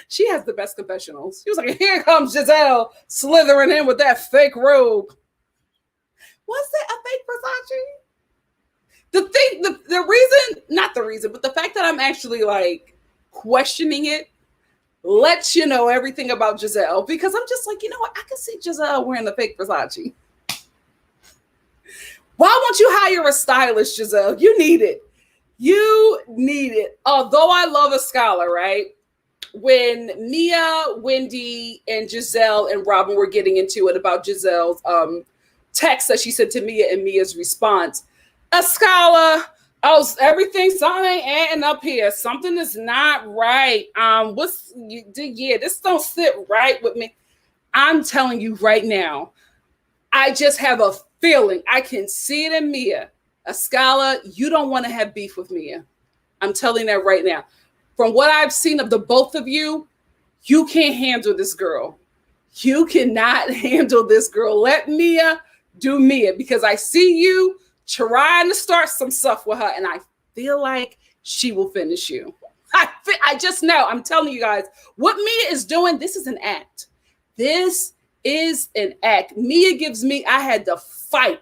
She has the best confessionals. She was like, here comes Giselle slithering in with that fake robe. Was it a fake Versace? The fact that I'm actually questioning it lets you know everything about Giselle, because I'm just like, you know what? I can see Giselle wearing the fake Versace. Why won't you hire a stylist, Giselle? You need it. You need it. Although I love a scholar, right? When Mia, Wendy, and Giselle and Robin were getting into it about Giselle's text that she sent to Mia and Mia's response, a scholar, everything, something ain't adding up here. Something is not right. This don't sit right with me. I'm telling you right now, I just have a feeling. I can see it in Mia. A scholar, you don't want to have beef with Mia. I'm telling that right now. From what I've seen of the both of you, you can't handle this girl. You cannot handle this girl. Let Mia do Mia, because I see you trying to start some stuff with her, and I feel like she will finish you. I just know. I'm telling you guys, what Mia is doing, this is an act. This is an act. Mia gives me, I had to fight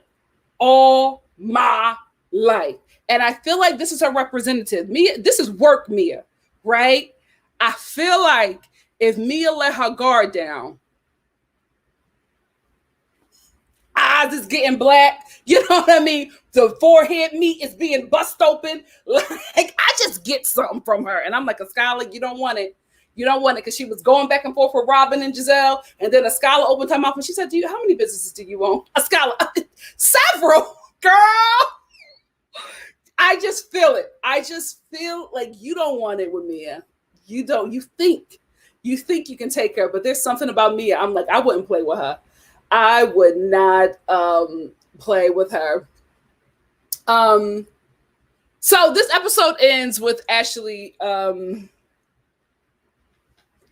all my life. And I feel like this is her representative. Mia, this is work Mia, right? I feel like if Mia let her guard down, eyes is getting black, you know what I mean? The forehead meat is being bust open. Like, I just get something from her. And I'm like, a scholar, you don't want it. You don't want it, because she was going back and forth with Robin and Giselle. And then a scholar opened her mouth and she said, how many businesses do you own? A scholar, several, girl. I just feel it. I just feel like you don't want it with Mia. You don't. You think you can take her, but there's something about Mia. I'm like, I wouldn't play with her. I would not play with her. So this episode ends with Ashley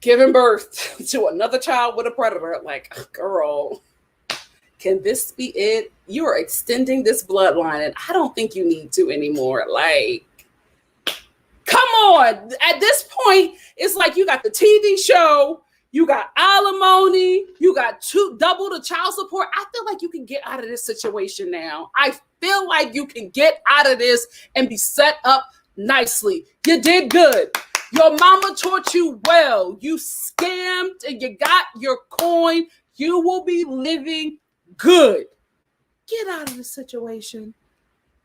giving birth to another child with a predator. Like, girl, can this be it? You are extending this bloodline, and I don't think you need to anymore. Like, come on. At this point, it's like you got the TV show, you got alimony, you got double the child support. I feel like you can get out of this situation now. I feel like you can get out of this and be set up nicely. You did good. Your mama taught you well. You scammed and you got your coin. You will be living good. Get out of this situation.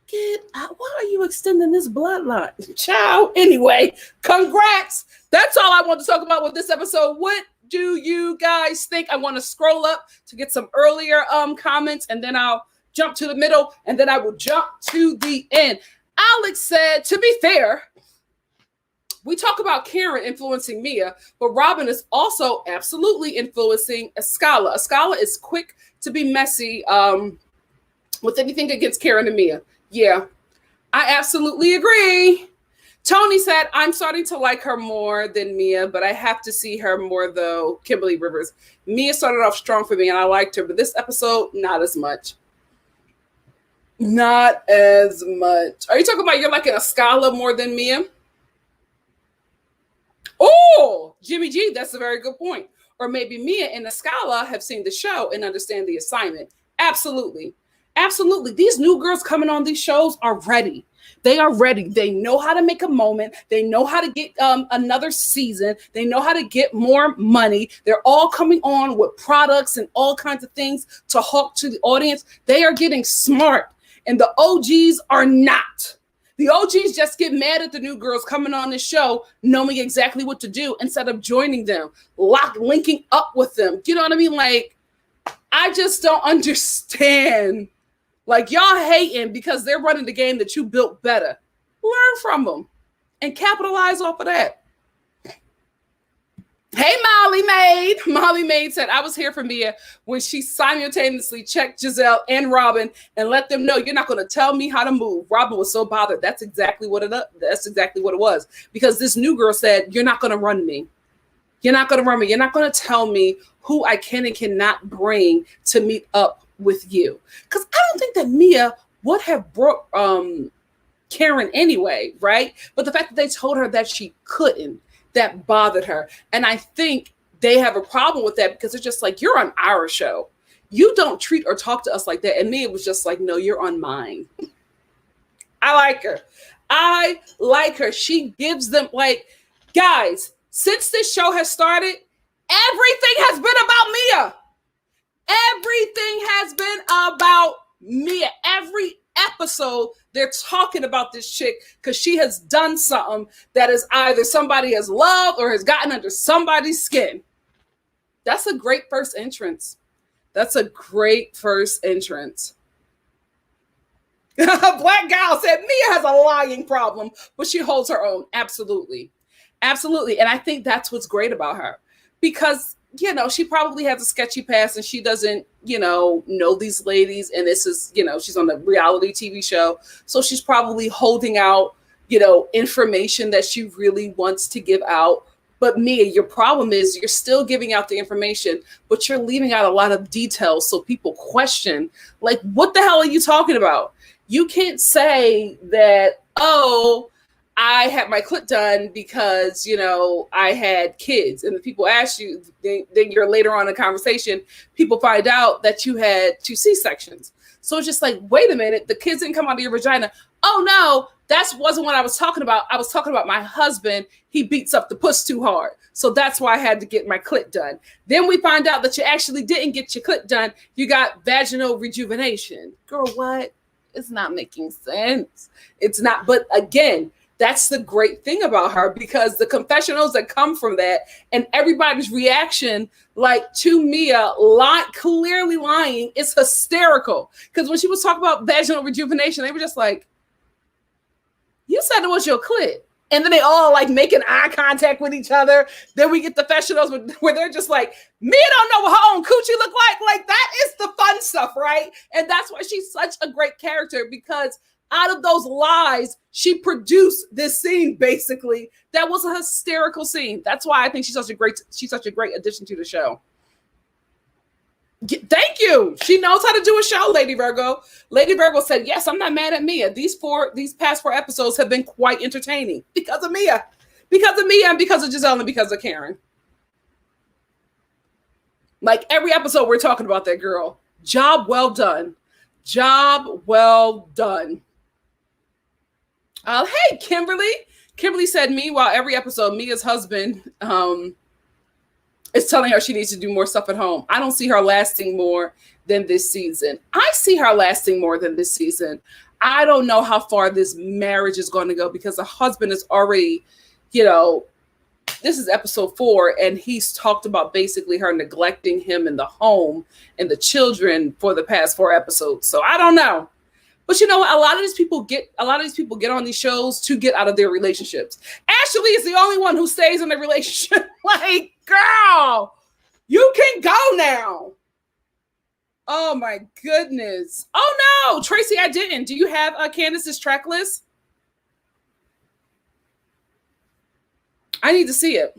Get out. Why are you extending this bloodline? Ciao. Anyway, congrats. That's all I want to talk about with this episode. What do you guys think? I want to scroll up to get some earlier comments, and then I'll jump to the middle, and then I will jump to the end. Alex said, to be fair, we talk about Karen influencing Mia, but Robin is also absolutely influencing Escala. Escala is quick to be messy with anything against Karen and Mia. Yeah, I absolutely agree. Tony said, I'm starting to like her more than Mia, but I have to see her more, though. Kimberly Rivers. Mia started off strong for me, and I liked her, but this episode, not as much. Not as much. Are you talking about you're liking Escala more than Mia? Oh, Jimmy G, that's a very good point. Or maybe Mia and Escala have seen the show and understand the assignment. Absolutely. Absolutely. These new girls coming on these shows are ready. They are ready. They know how to make a moment. They know how to get another season. They know how to get more money. They're all coming on with products and all kinds of things to hawk to the audience. They are getting smart, and the OGs are not. The OGs just get mad at the new girls coming on this show, knowing exactly what to do instead of joining them, linking up with them. You know what I mean? Like, I just don't understand. Like, y'all hating because they're running the game that you built better. Learn from them and capitalize off of that. Hey, Molly Maid. Molly Maid said, I was here for Mia when she simultaneously checked Giselle and Robin and let them know, you're not going to tell me how to move. Robin was so bothered. That's exactly what it was. Because this new girl said, you're not going to run me. You're not going to run me. You're not going to tell me who I can and cannot bring to meet up with you. Because I don't think that Mia would have brought Karen anyway, right? But the fact that they told her that she couldn't, that bothered her. And I think they have a problem with that because it's just like, you're on our show. You don't treat or talk to us like that. And Mia was just like, no, you're on mine. I like her. I like her. She gives them, like, Guys, since this show has started, everything has been about Mia. Everything has been about Mia. Every episode, they're talking about this chick because she has done something that is either somebody has loved or has gotten under somebody's skin. That's a great first entrance. That's a great first entrance. Black gal said Mia has a lying problem, but she holds her own. Absolutely. Absolutely. And I think that's what's great about her because, you know, she probably has a sketchy past and she doesn't, you know these ladies. And this is, you know, she's on a reality TV show. So she's probably holding out, you know, information that she really wants to give out. But Mia, your problem is you're still giving out the information, but you're leaving out a lot of details. So people question, like, what the hell are you talking about? You can't say that, oh, I had my clit done because, you know, I had kids. And the people ask you, then you're later on in the conversation, people find out that you had 2 C-sections. So it's just like, wait a minute, the kids didn't come out of your vagina. Oh, no, that wasn't what I was talking about. I was talking about my husband. He beats up the puss too hard. So that's why I had to get my clit done. Then we find out that you actually didn't get your clit done. You got vaginal rejuvenation. Girl, what? It's not making sense. It's not. But again, that's the great thing about her because the confessionals that come from that and everybody's reaction, like to Mia, clearly lying, is hysterical. Because when she was talking about vaginal rejuvenation, they were just like, you said it was your clit. And then they all like making eye contact with each other. Then we get the professionals where they're just like, Mia don't know what her own coochie look like. Like that is the fun stuff, right? And that's why she's such a great character because out of those lies, she produced this scene basically. That was a hysterical scene. That's why I think she's such a great addition to the show. Thank you. She knows how to do a show, Lady Virgo. Lady Virgo said, yes, I'm not mad at Mia. These past 4 episodes have been quite entertaining because of Mia. Because of Mia and because of Giselle and because of Karen. Like every episode we're talking about that girl. Job well done. Job well done. Hey, Kimberly. Kimberly said, meanwhile, every episode, Mia's husband is telling her she needs to do more stuff at home. I don't see her lasting more than this season. I see her lasting more than this season. I don't know how far this marriage is going to go because the husband is already, you know, this is episode 4, and he's talked about basically her neglecting him in the home and the children for the past 4 episodes. So I don't know. But you know what? A lot of these people get on these shows to get out of their relationships. Ashley is the only one who stays in a relationship. Like, girl, you can go now. Oh my goodness. Oh no, Tracy, I didn't. Do you have Candace's track list? I need to see it.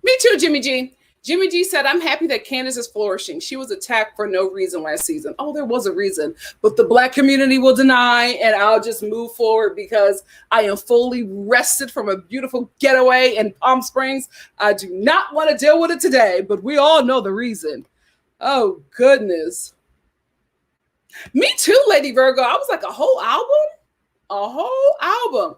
Me too, Jimmy G. Jimmy G said, I'm happy that Candace is flourishing. She was attacked for no reason last season. Oh, there was a reason, but the Black community will deny, and I'll just move forward because I am fully rested from a beautiful getaway in Palm Springs. I do not want to deal with it today, but we all know the reason. Oh, goodness. Me too, Lady Virgo. I was like, a whole album? A whole album.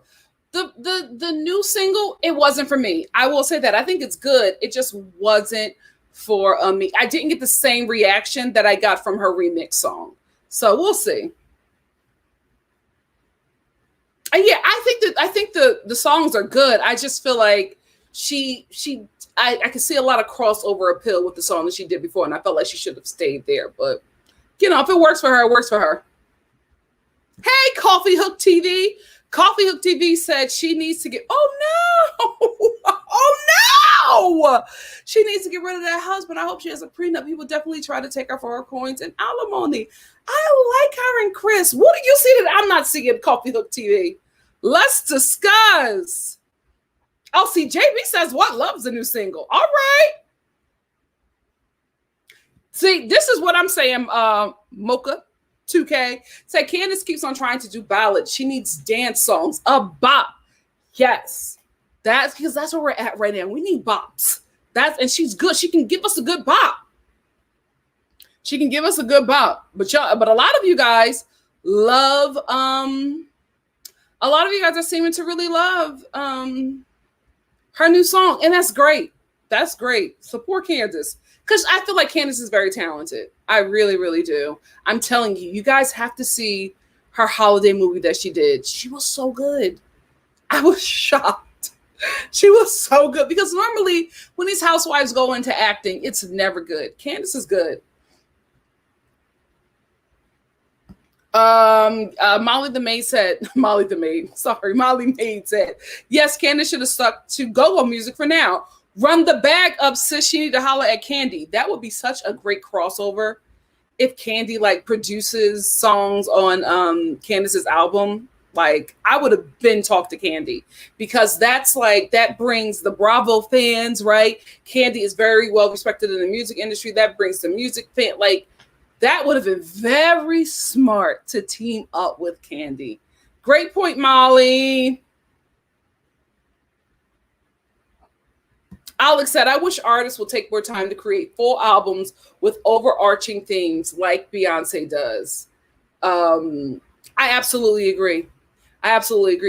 The new single, it wasn't for me. I will say that. I think it's good. It just wasn't for me. I didn't get the same reaction that I got from her remix song. So we'll see. Yeah, I think the songs are good. I just feel like I could see a lot of crossover appeal with the song that she did before, and I felt like she should have stayed there. But you know, if it works for her, it works for her. Hey, Coffee Hook TV. Coffee Hook TV said she needs to get, oh no, she needs to get rid of that husband. I hope she has a prenup. He will definitely try to take her for her coins and alimony. I like her and Chris. What do you see that I'm not seeing, Coffee Hook TV? Let's discuss. Oh, see, JB says, what loves the new single? All right. See, this is what I'm saying, Mocha. 2K. Say Candace keeps on trying to do ballads. She needs dance songs. A bop. Yes. That's because that's where we're at right now. We need bops. And she's good. She can give us a good bop. She can give us a good bop. But a lot of you guys love a lot of you guys are seeming to really love her new song, and that's great. That's great. Support Candace, because I feel like Candace is very talented. I really, really do. I'm telling you, you guys have to see her holiday movie that she did. She was so good. I was shocked. She was so good, because normally when these housewives go into acting, it's never good. Candace is good. Molly Maid said, yes, Candace should have stuck to go-go music for now. Run the bag up, sis. She need to holler at Candy. That would be such a great crossover if Candy like produces songs on Candace's album. Like, I would have been talked to Candy, because that's like, that brings the Bravo fans, right? Candy is very well respected in the music industry. That brings the music fan, like, that would have been very smart to team up with Candy. Great point, Molly. Alex said, I wish artists will take more time to create full albums with overarching themes like Beyonce does. I absolutely agree.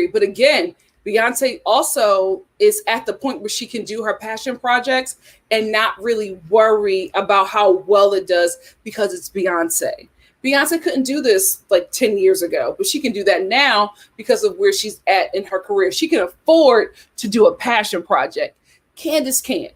But again, Beyonce also is at the point where she can do her passion projects and not really worry about how well it does, because it's Beyonce. Beyonce couldn't do this like 10 years ago, but she can do that now because of where she's at in her career. She can afford to do a passion project. Candace can't.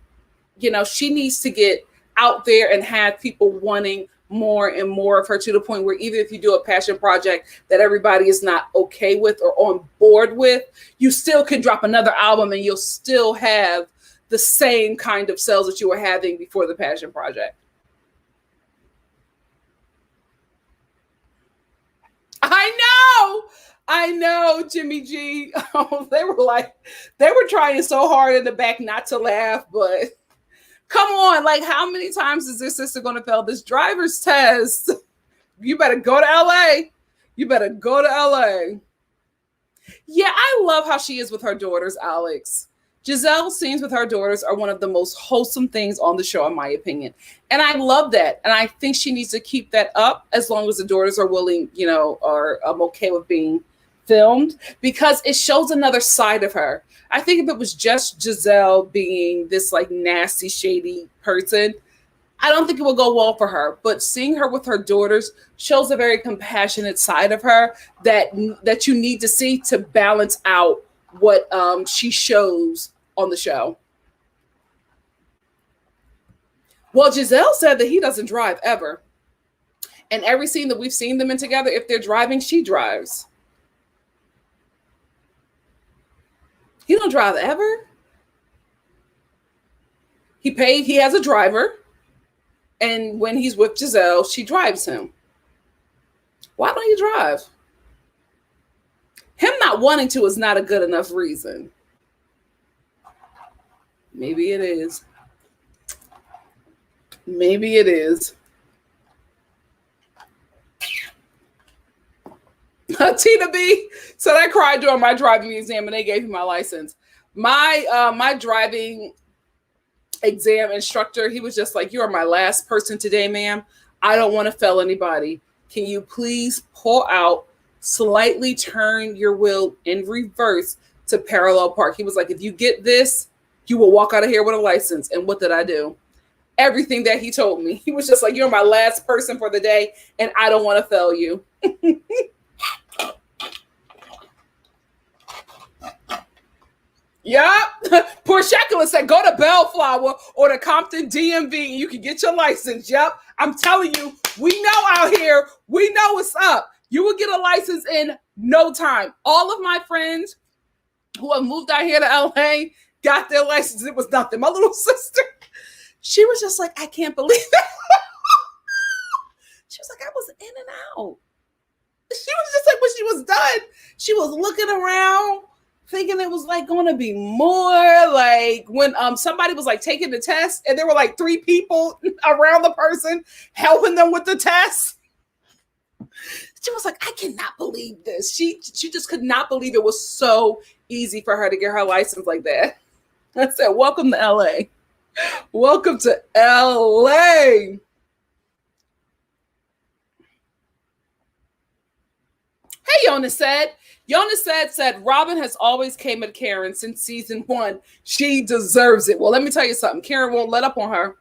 You know, she needs to get out there and have people wanting more and more of her, to the point where even if you do a passion project that everybody is not okay with or on board with, you still can drop another album and you'll still have the same kind of sales that you were having before the passion project. I know, Jimmy G. Oh, they were trying so hard in the back not to laugh, but come on, like, how many times is their sister going to fail this driver's test? You better go to LA. Yeah, I love how she is with her daughters, Alex. Giselle's scenes with her daughters are one of the most wholesome things on the show, in my opinion. And I love that. And I think she needs to keep that up as long as the daughters are willing, you know, or I'm okay with being filmed, because it shows another side of her. I think if it was just Giselle being this like nasty, shady person, I don't think it would go well for her. But seeing her with her daughters shows a very compassionate side of her that you need to see to balance out what she shows on the show. Well, Giselle said that he doesn't drive ever. And every scene that we've seen them in together, if they're driving, she drives. He don't drive ever. He has a driver. And when he's with Giselle, she drives him. Why don't he drive? Him not wanting to is not a good enough reason. Maybe it is. Tina B said, I cried during my driving exam and they gave me my license. My driving exam instructor, he was just like, you are my last person today, ma'am. I don't want to fail anybody. Can you please pull out, slightly turn your wheel in reverse to parallel park? He was like, if you get this, you will walk out of here with a license. And what did I do? Everything that he told me. He was just like, you're my last person for the day and I don't want to fail you. Yep. Poor Shekula said, go to Bellflower or the Compton DMV and you can get your license. Yep. I'm telling you, we know out here, we know what's up. You will get a license in no time. All of my friends who have moved out here to LA got their license. It was nothing. My little sister, she was just like, I can't believe that. She was like, I was in and out. She was just like, when she was done, she was looking around, thinking it was like going to be more. Like when somebody was like taking the test and there were like 3 people around the person helping them with the test. She was like, I cannot believe this. She just could not believe it was so easy for her to get her license like that. I said, welcome to LA. Welcome to LA. Hey, Jonas said, Robin has always came at Karen since season 1. She deserves it. Well, let me tell you something. Karen won't let up on her.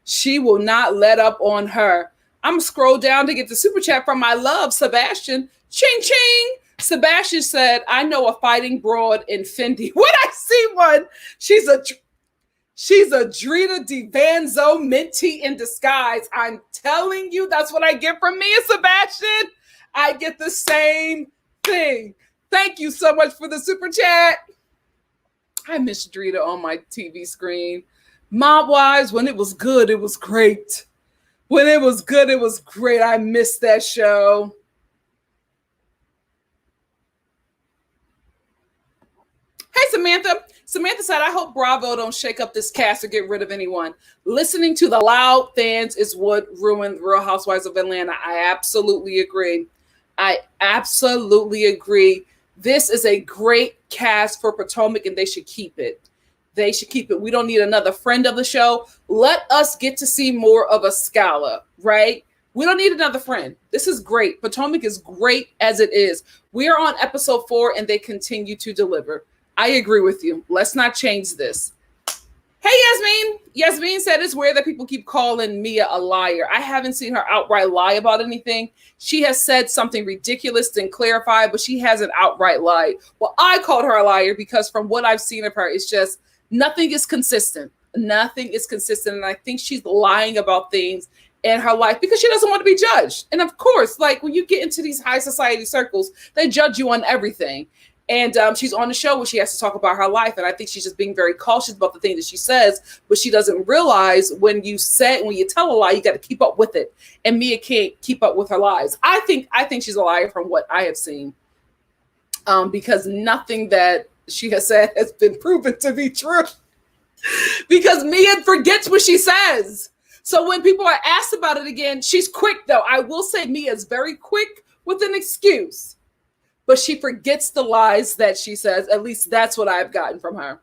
She will not let up on her. I'm going to scroll down to get the super chat from my love, Sebastian. Ching, ching. Sebastian said, I know a fighting broad in Fendi. When I see one, she's a Drita Divanzo minty in disguise. I'm telling you, that's what I get from me and Sebastian. I get the same thing. Thank you so much for the super chat. I miss Drita on my TV screen. Mob Wives, when it was good, it was great. When it was good, it was great. I missed that show. Hey, Samantha. Samantha said, I hope Bravo don't shake up this cast or get rid of anyone. Listening to the loud fans is what ruined Real Housewives of Atlanta. I absolutely agree. This is a great cast for Potomac, and they should keep it. We don't need another friend of the show. Let us get to see more of a Scala, right? We don't need another friend. This is great. Potomac is great as it is. We are on episode 4, and they continue to deliver. I agree with you. Let's not change this. Hey, Yasmin. Yasmin said it's weird that people keep calling Mia a liar. I haven't seen her outright lie about anything. She has said something ridiculous and clarified, but she hasn't outright lied. Well, I called her a liar because from what I've seen of her, it's just nothing is consistent. Nothing is consistent. And I think she's lying about things in her life because she doesn't want to be judged. And of course, like when you get into these high society circles, they judge you on everything. And she's on the show where she has to talk about her life. And I think she's just being very cautious about the things that she says, but she doesn't realize when you tell a lie, you got to keep up with it. And Mia can't keep up with her lies. I think she's a liar from what I have seen, because nothing that she has said has been proven to be true. Because Mia forgets what she says. So when people are asked about it again, she's quick though. I will say Mia is very quick with an excuse. But she forgets the lies that she says. At least that's what I've gotten from her.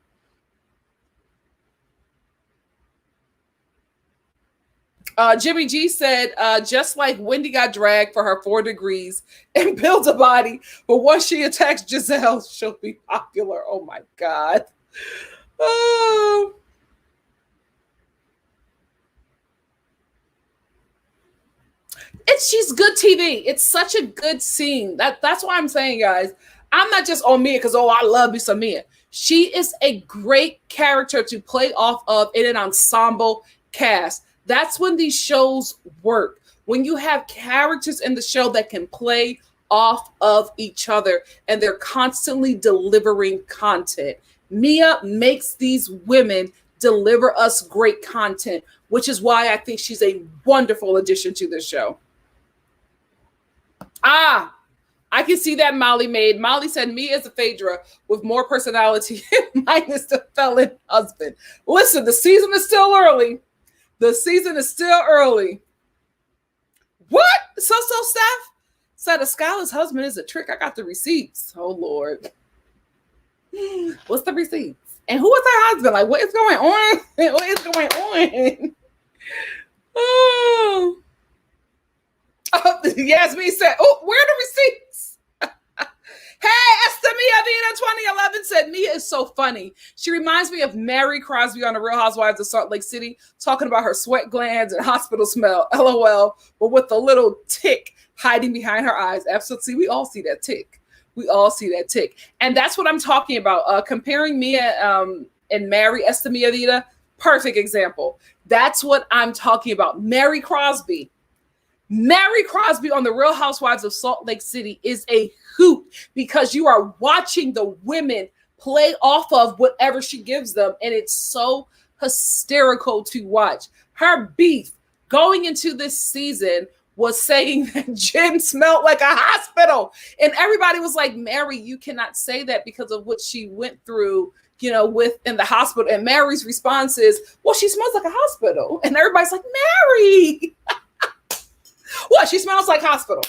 Jimmy G said, just like Wendy got dragged for her 4 degrees and built a body, but once she attacks Giselle, she'll be popular. Oh my God. Oh. She's good TV. It's such a good scene. That's why I'm saying, guys, I'm not just on Mia because, I love me some Mia. She is a great character to play off of in an ensemble cast. That's when these shows work. When you have characters in the show that can play off of each other and they're constantly delivering content. Mia makes these women deliver us great content, which is why I think she's a wonderful addition to the show. I can see that Molly made. Molly said, Mia is a Phaedra with more personality minus the felon husband. Listen, the season is still early. What? So Steph said Scala's husband is a trick. I got the receipts. Oh, Lord. What's the receipts? And who is her husband? Like, what is going on? What is going on? Oh. Yasmin said, where are the receipts? Hey, Estamia Vida 2011 said, Mia is so funny. She reminds me of Mary Crosby on The Real Housewives of Salt Lake City, talking about her sweat glands and hospital smell, LOL, but with a little tick hiding behind her eyes. Absolutely. We all see that tick. And that's what I'm talking about. Comparing Mia and Mary Estamia Vida, perfect example. That's what I'm talking about. Mary Crosby on The Real Housewives of Salt Lake City is a hoot because you are watching the women play off of whatever she gives them. And it's so hysterical to watch. Her beef going into this season was saying that Jen smelled like a hospital. And everybody was like, Mary, you cannot say that because of what she went through, in the hospital. And Mary's response is, well, she smells like a hospital. And everybody's like, Mary. What? She smells like hospital.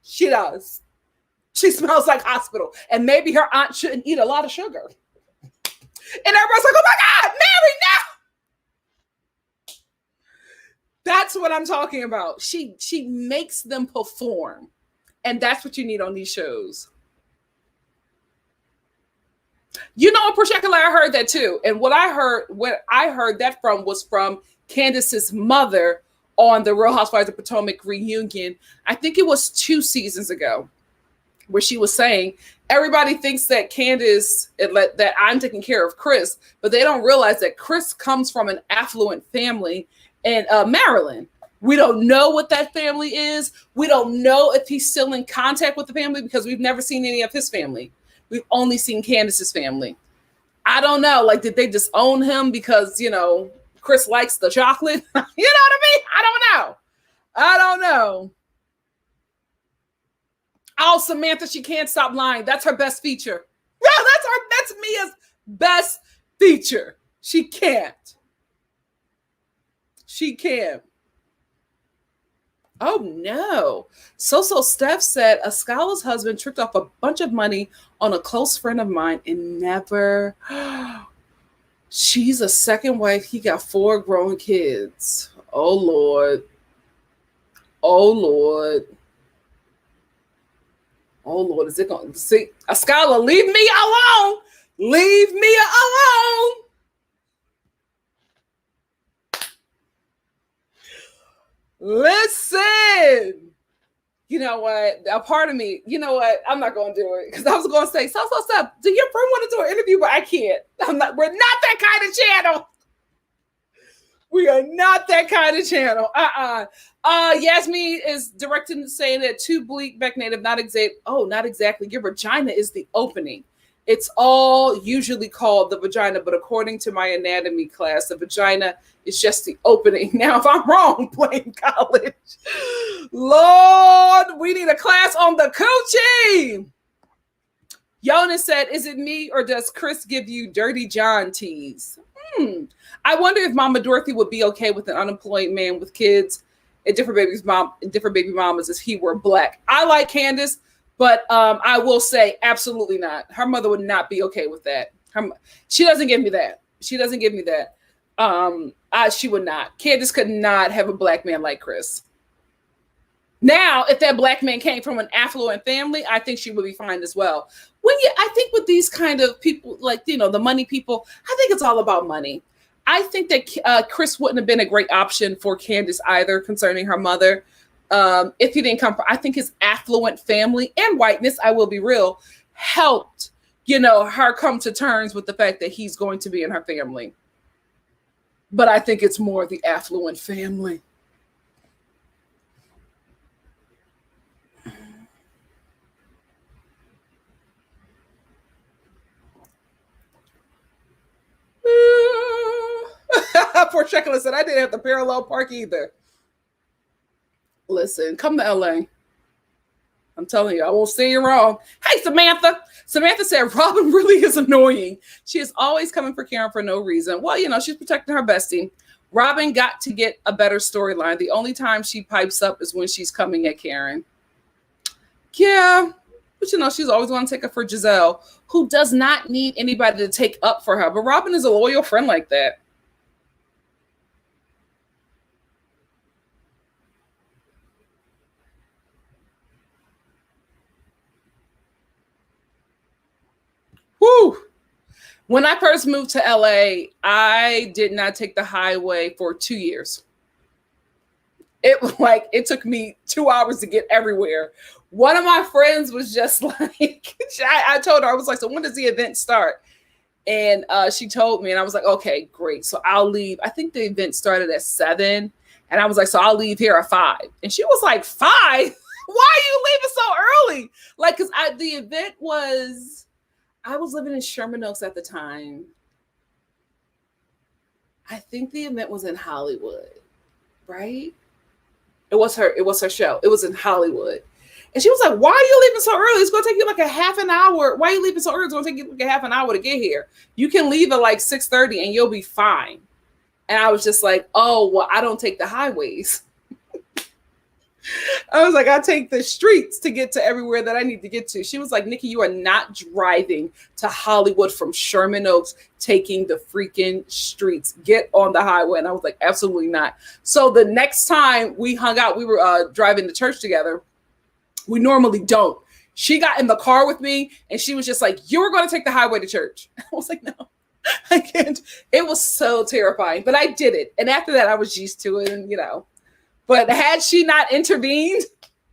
She does. She smells like hospital. And maybe her aunt shouldn't eat a lot of sugar. And everybody's like, oh my God, Mary, no. That's what I'm talking about. She makes them perform. And that's what you need on these shows. You know, in particular, I heard that too. And what I heard that from was from Candace's mother on the Real Housewives of Potomac reunion. I think it was 2 seasons ago, where she was saying everybody thinks that Candace, that I'm taking care of Chris, but they don't realize that Chris comes from an affluent family in Maryland. We don't know what that family is. We don't know if he's still in contact with the family because we've never seen any of his family. We've only seen Candace's family. I don't know. Like, did they just own him because, you know, Chris likes the chocolate? You know what I mean? I don't know. Oh, Samantha, she can't stop lying. That's her best feature. Yeah, that's Mia's best feature. She can't. Oh no. So Steph said Ascala's husband tricked off a bunch of money on a close friend of mine and never. She's a second wife. He got 4 grown kids. Oh Lord. Is it going to see? Ascala, leave me alone. Leave me alone. Listen. You know what? A part of me, you know what? I'm not going to do it because I was going to say, so, do your friend want to do an interview? But I can't. We're not that kind of channel. We are not that kind of channel. Yasmin is directing saying that too bleak, back native, not exactly. Your vagina is the opening. It's all usually called the vagina, but according to my anatomy class, the vagina is just the opening. Now, if I'm wrong, blame college. Lord, we need a class on the coochie. Yona said, is it me or does Chris give you Dirty John tease? I wonder if Mama Dorothy would be okay with an unemployed man with kids and different baby mamas if he were black. I like Candace, but I will say absolutely not. Her mother would not be okay with that. She doesn't give me that. She would not. Candace could not have a black man like Chris. Now, if that black man came from an affluent family, I think she would be fine as well. I think with these kind of people, like, you know, the money people, I think it's all about money. I think that Chris wouldn't have been a great option for Candace either concerning her mother. If he didn't come from, I think his affluent family and whiteness, I will be real, helped, you know, her come to terms with the fact that he's going to be in her family. But I think it's more the affluent family. Poor Shekla said, I didn't have to parallel park either. Listen, come to LA. I'm telling you, I won't say you wrong. Hey, Samantha. Samantha said, Robin really is annoying. She is always coming for Karen for no reason. Well, you know, she's protecting her bestie. Robin got to get a better storyline. The only time she pipes up is when she's coming at Karen. Yeah. But, you know, she's always going to take up for Giselle, who does not need anybody to take up for her. But Robin is a loyal friend like that. Woo! When I first moved to LA, I did not take the highway for 2 years. It took me 2 hours to get everywhere. One of my friends was just like, I told her, I was like, so when does the event start? And she told me, and I was like, okay, great. So I'll leave. I think the event started at 7. And I was like, so I'll leave here at 5. And she was like, 5? Why are you leaving so early? Like, because the event was, I was living in Sherman Oaks at the time. I think the event was in Hollywood, right? It was her show. It was in Hollywood. And she was like, why are you leaving so early? It's going to take you like a half an hour. Why are you leaving so early? It's going to take you like a half an hour to get here. You can leave at like 6:30 and you'll be fine. And I was just like, oh, well, I don't take the highways. I was like, I take the streets to get to everywhere that I need to get to. She was like, Nikki, you are not driving to Hollywood from Sherman Oaks, taking the freaking streets. Get on the highway. And I was like, absolutely not. So the next time we hung out, we were driving to church together. We normally don't. She got in the car with me and she was just like, you were going to take the highway to church. I was like, no, I can't. It was so terrifying, but I did it. And after that, I was used to it. And, but had she not intervened,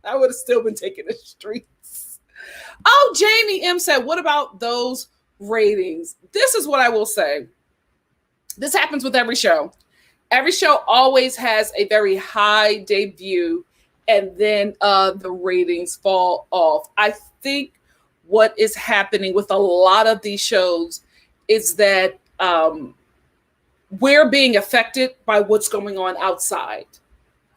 I would have still been taking the streets. Oh, Jamie M said, what about those ratings? This is what I will say. This happens with every show. Every show always has a very high debut, and then the ratings fall off. I think what is happening with a lot of these shows is that we're being affected by what's going on outside,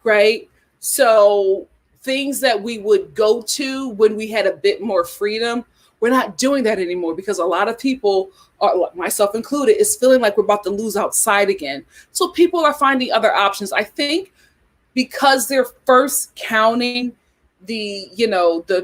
right? So things that we would go to when we had a bit more freedom, we're not doing that anymore because a lot of people, myself included, is feeling like we're about to lose outside again. So people are finding other options. I think because they're first counting the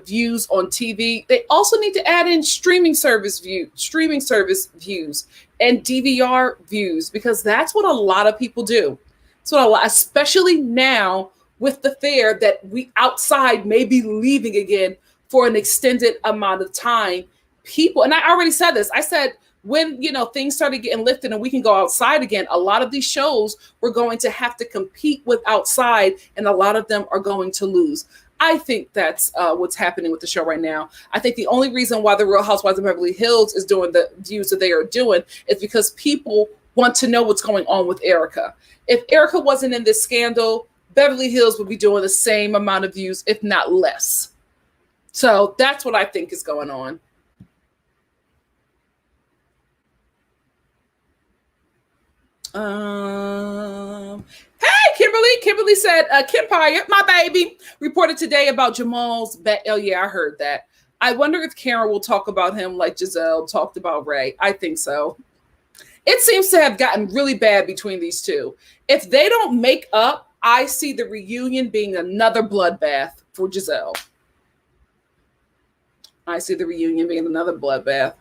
views on TV, they also need to add in streaming service views and DVR views, because that's what a lot of people do. So especially now with the fear that we outside may be leaving again for an extended amount of time, people, and I already said this, I said, when things started getting lifted and we can go outside again, a lot of these shows we're going to have to compete with outside, and a lot of them are going to lose. I think that's what's happening with the show right now. I think the only reason why the Real Housewives of Beverly Hills is doing the views that they are doing is because people want to know what's going on with Erica. If Erica wasn't in this scandal, Beverly Hills would be doing the same amount of views, if not less. So that's what I think is going on. Hey, Kimberly said, Kempire, my baby, reported today about Jamal's bet. Oh yeah, I heard that. I wonder if Karen will talk about him like Giselle talked about Ray. I think so. It seems to have gotten really bad between these two. If they don't make up, I see the reunion being another bloodbath for Giselle. I see the reunion being another bloodbath.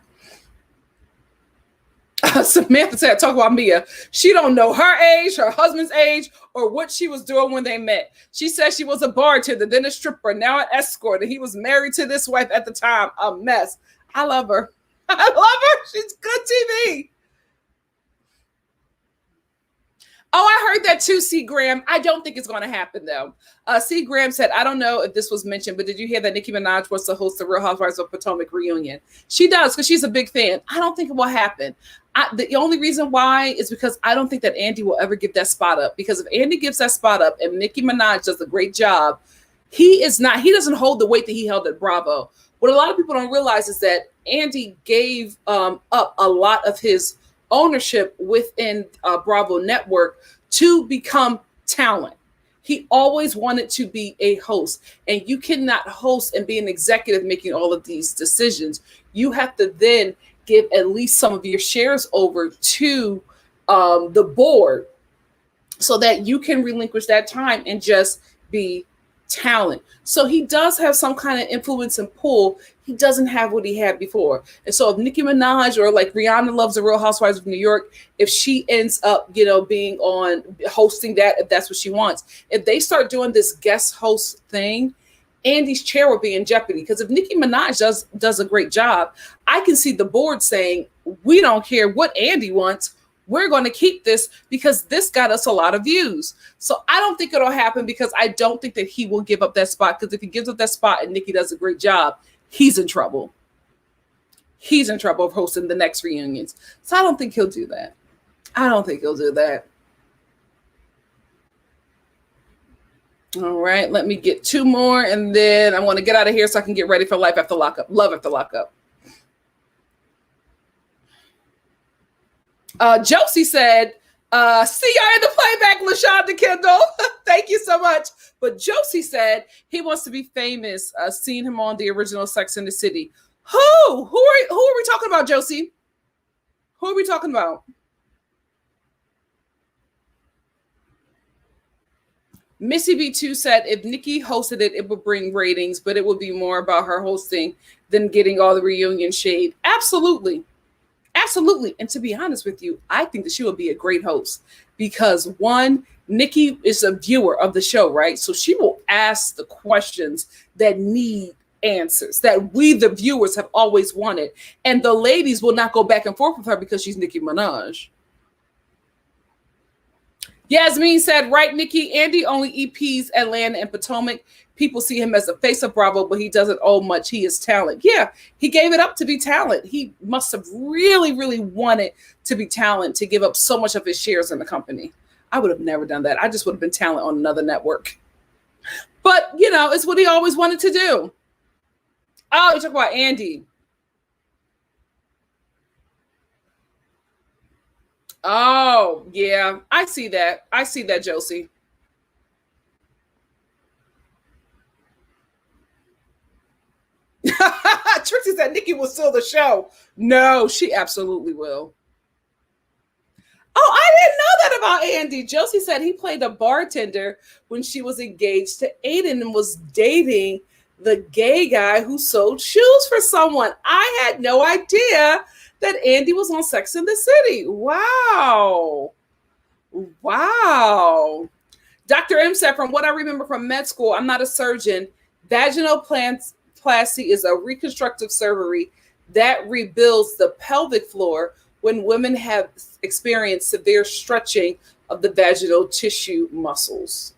Samantha said, talk about Mia. She don't know her age, her husband's age, or what she was doing when they met. She said she was a bartender, then a stripper, now an escort, and he was married to this wife at the time. A mess. I love her. I love her. She's good TV. Oh, I heard that too, C. Graham. I don't think it's going to happen, though. C. Graham said, I don't know if this was mentioned, but did you hear that Nicki Minaj wants to host the Real Housewives of Potomac reunion? She does, because she's a big fan. I don't think it will happen. The only reason why is because I don't think that Andi will ever give that spot up. Because if Andi gives that spot up and Nicki Minaj does a great job, he doesn't hold the weight that he held at Bravo. What a lot of people don't realize is that Andi gave up a lot of his ownership within Bravo Network to become talent. He always wanted to be a host, and you cannot host and be an executive making all of these decisions. You have to then give at least some of your shares over to the board so that you can relinquish that time and just be talent. So he does have some kind of influence and pull. He doesn't have what he had before. And so if Nicki Minaj or like Rihanna loves the Real Housewives of New York, if she ends up, being on hosting that, if that's what she wants, if they start doing this guest host thing, Andi's chair will be in jeopardy. Because if Nicki Minaj does a great job, I can see the board saying, we don't care what Andi wants. We're going to keep this because this got us a lot of views. So I don't think it'll happen because I don't think that he will give up that spot. Because if he gives up that spot and Nicki does a great job, he's in trouble. He's in trouble of hosting the next reunions. So I don't think he'll do that. All right, let me get two more and then I want to get out of here so I can get ready for life after lockup. Love after lockup. Josie said, see y'all in the playback, LaShonda Kendall. Thank you so much. But Josie said he wants to be famous. Seen him on the original Sex and the City. Who are we talking about, Josie? Who are we talking about? Missy B2 said if Nikki hosted it, it would bring ratings, but it would be more about her hosting than getting all the reunion shade. Absolutely. Absolutely. And to be honest with you, I think that she would be a great host because one, Nikki is a viewer of the show, right? So she will ask the questions that need answers that we, the viewers, have always wanted. And the ladies will not go back and forth with her because she's Nicki Minaj. Yasmin said, right, Nikki, Andi only EPs Atlanta and Potomac. People see him as the face of Bravo, but he doesn't owe much. He is talent. Yeah, he gave it up to be talent. He must have really, really wanted to be talent to give up so much of his shares in the company. I would have never done that. I just would have been talent on another network. But, you know, it's what he always wanted to do. Oh, you talk about Andi. Oh, yeah. I see that. I see that, Josie. Trixie said Nikki will steal the show. No, she absolutely will. Oh, I didn't know that about Andi. Josie said he played a bartender when she was engaged to Aiden and was dating the gay guy who sold shoes for someone. I had no idea that Andi was on Sex and the City. Wow. Wow. Dr. M said, from what I remember from med school, I'm not a surgeon. Vaginoplasty is a reconstructive surgery that rebuilds the pelvic floor when women have experienced severe stretching of the vaginal tissue muscles.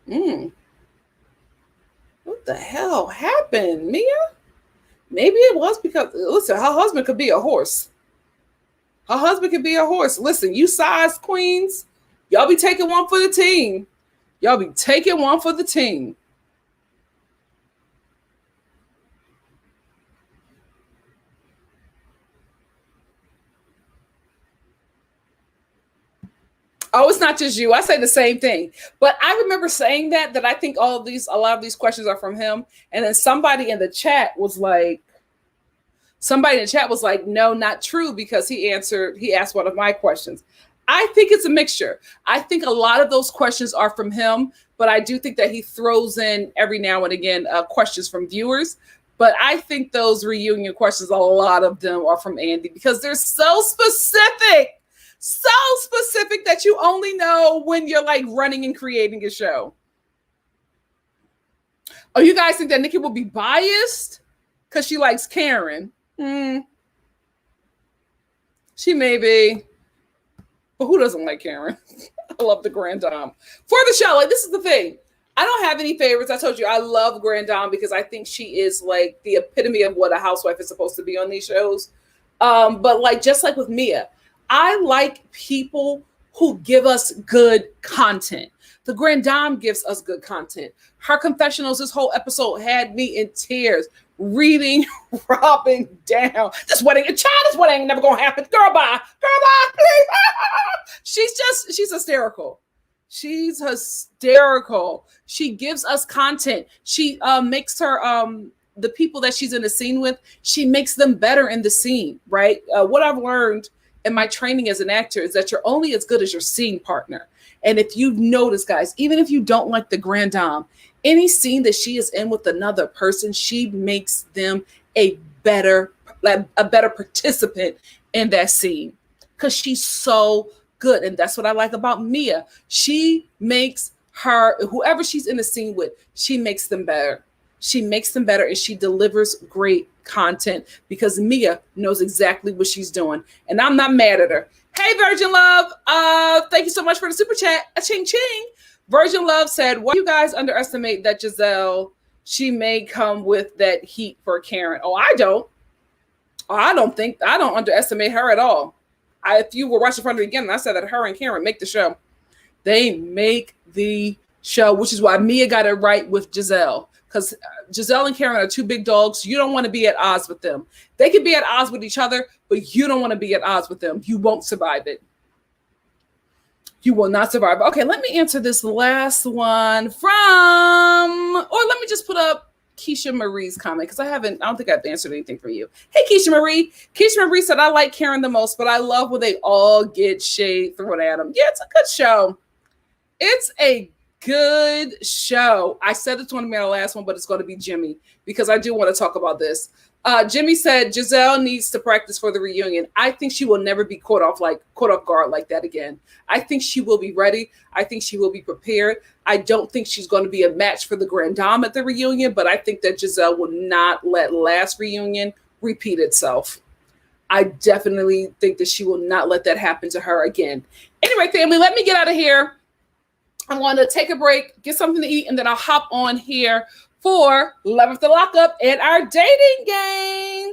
What the hell happened, Mia? Maybe it was because, listen, her husband could be a horse. Her husband could be a horse. Listen, you size queens, y'all be taking one for the team. Y'all be taking one for the team. Oh, it's not just you. I say the same thing. But I remember saying that I think a lot of these questions are from him. And then somebody in the chat was like, no, not true, because he asked one of my questions. I think it's a mixture. I think a lot of those questions are from him, but I do think that he throws in every now and again questions from viewers. But I think those reunion questions, a lot of them are from Andi because they're so specific. So specific that you only know when you're like running and creating a show. Oh, you guys think that Nikki will be biased because she likes Karen? She may be, but who doesn't like Karen? I love the Grand Dame for the show. Like, this is the thing. I don't have any favorites. I told you I love Grand Dame because I think she is like the epitome of what a housewife is supposed to be on these shows. But like, just like with Mia, I like people who give us good content. The Grand Dame gives us good content. Her confessionals, this whole episode had me in tears, reading Robin down. This wedding ain't never gonna happen. Girl, bye, please. She's hysterical. She's hysterical. She gives us content. She makes her the people that she's in the scene with, she makes them better in the scene, right? What I've learned in my training as an actor is that you're only as good as your scene partner. And if you've noticed, guys, even if you don't like the Grand Dame, any scene that she is in with another person, she makes them a better participant in that scene because she's so good. And that's what I like about Mia. She makes whoever she's in the scene with, she makes them better. She makes them better and she delivers great content because Mia knows exactly what she's doing. And I'm not mad at her. Hey, Virgin Love. Thank you so much for the super chat. Ching ching. Virgin Love said, why do you guys underestimate that Giselle? She may come with that heat for Karen. Oh, I don't. I don't underestimate her at all. If you were watching from the beginning, I said that her and Karen make the show. They make the show, which is why Mia got it right with Giselle. Because Giselle and Karen are two big dogs. You don't want to be at odds with them. They can be at odds with each other, but you don't want to be at odds with them. You won't survive it. You will not survive. Okay, let me answer this last one let me just put up Keisha Marie's comment because I don't think I've answered anything for you. Hey, Keisha Marie. Keisha Marie said, I like Karen the most, but I love when they all get shade thrown at them. Yeah, it's a good show. It's a good show. I said it's going to be our last one, but it's going to be Jimmy because I do want to talk about this. Jimmy said Giselle needs to practice for the reunion. I think she will never be caught off guard like that again. I think she will be ready. I think she will be prepared. I don't think she's going to be a match for the Grand Dame at the reunion, but I think that Giselle will not let last reunion repeat itself. I definitely think that she will not let that happen to her again. Anyway, family, let me get out of here. I want to take a break, get something to eat, and then I'll hop on here for Love After Lockup and our dating game.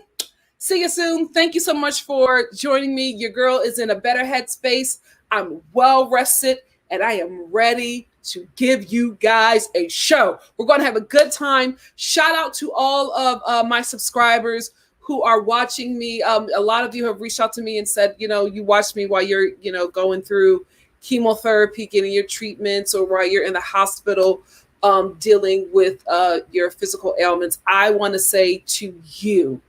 See you soon. Thank you so much for joining me. Your girl is in a better headspace. I'm well rested, and I am ready to give you guys a show. We're going to have a good time. Shout out to all of my subscribers who are watching me. A lot of you have reached out to me and said, you watch me while you're, going through chemotherapy, getting your treatments, or while you're in the hospital dealing with your physical ailments. I want to say to you,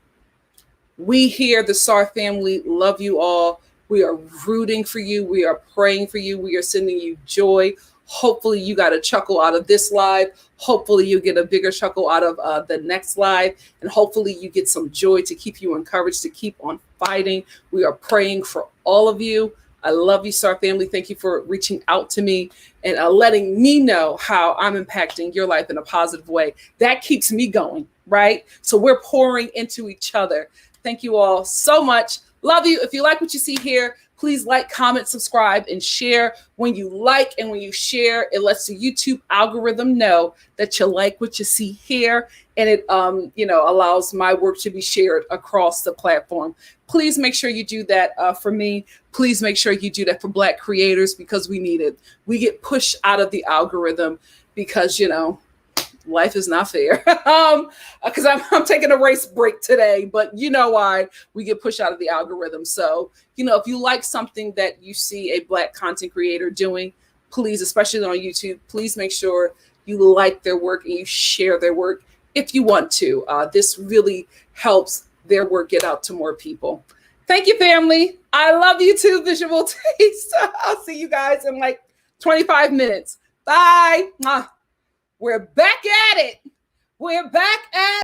we here, the Star family, love you all. We are rooting for you. We are praying for you. We are sending you joy. Hopefully you got a chuckle out of this live. Hopefully you get a bigger chuckle out of the next live. And hopefully you get some joy to keep you encouraged to keep on fighting. We are praying for all of you. I love you, Star family. Thank you for reaching out to me and letting me know how I'm impacting your life in a positive way. That keeps me going, right? So we're pouring into each other. Thank you all so much. Love you. If you like what you see here, please like, comment, subscribe, and share. When you like and when you share, it lets the YouTube algorithm know that you like what you see here, and it allows my work to be shared across the platform. Please make sure you do that for me. Please make sure you do that for Black creators, because we need it. We get pushed out of the algorithm because, life is not fair. Because I'm taking a race break today, but you know why we get pushed out of the algorithm. So, if you like something that you see a Black content creator doing, please, especially on YouTube, please make sure you like their work and you share their work if you want to. This really helps their work get out to more people. Thank you, family. I love you too, Visual Taste. I'll see you guys in like 25 minutes. Bye. We're back at it. We're back at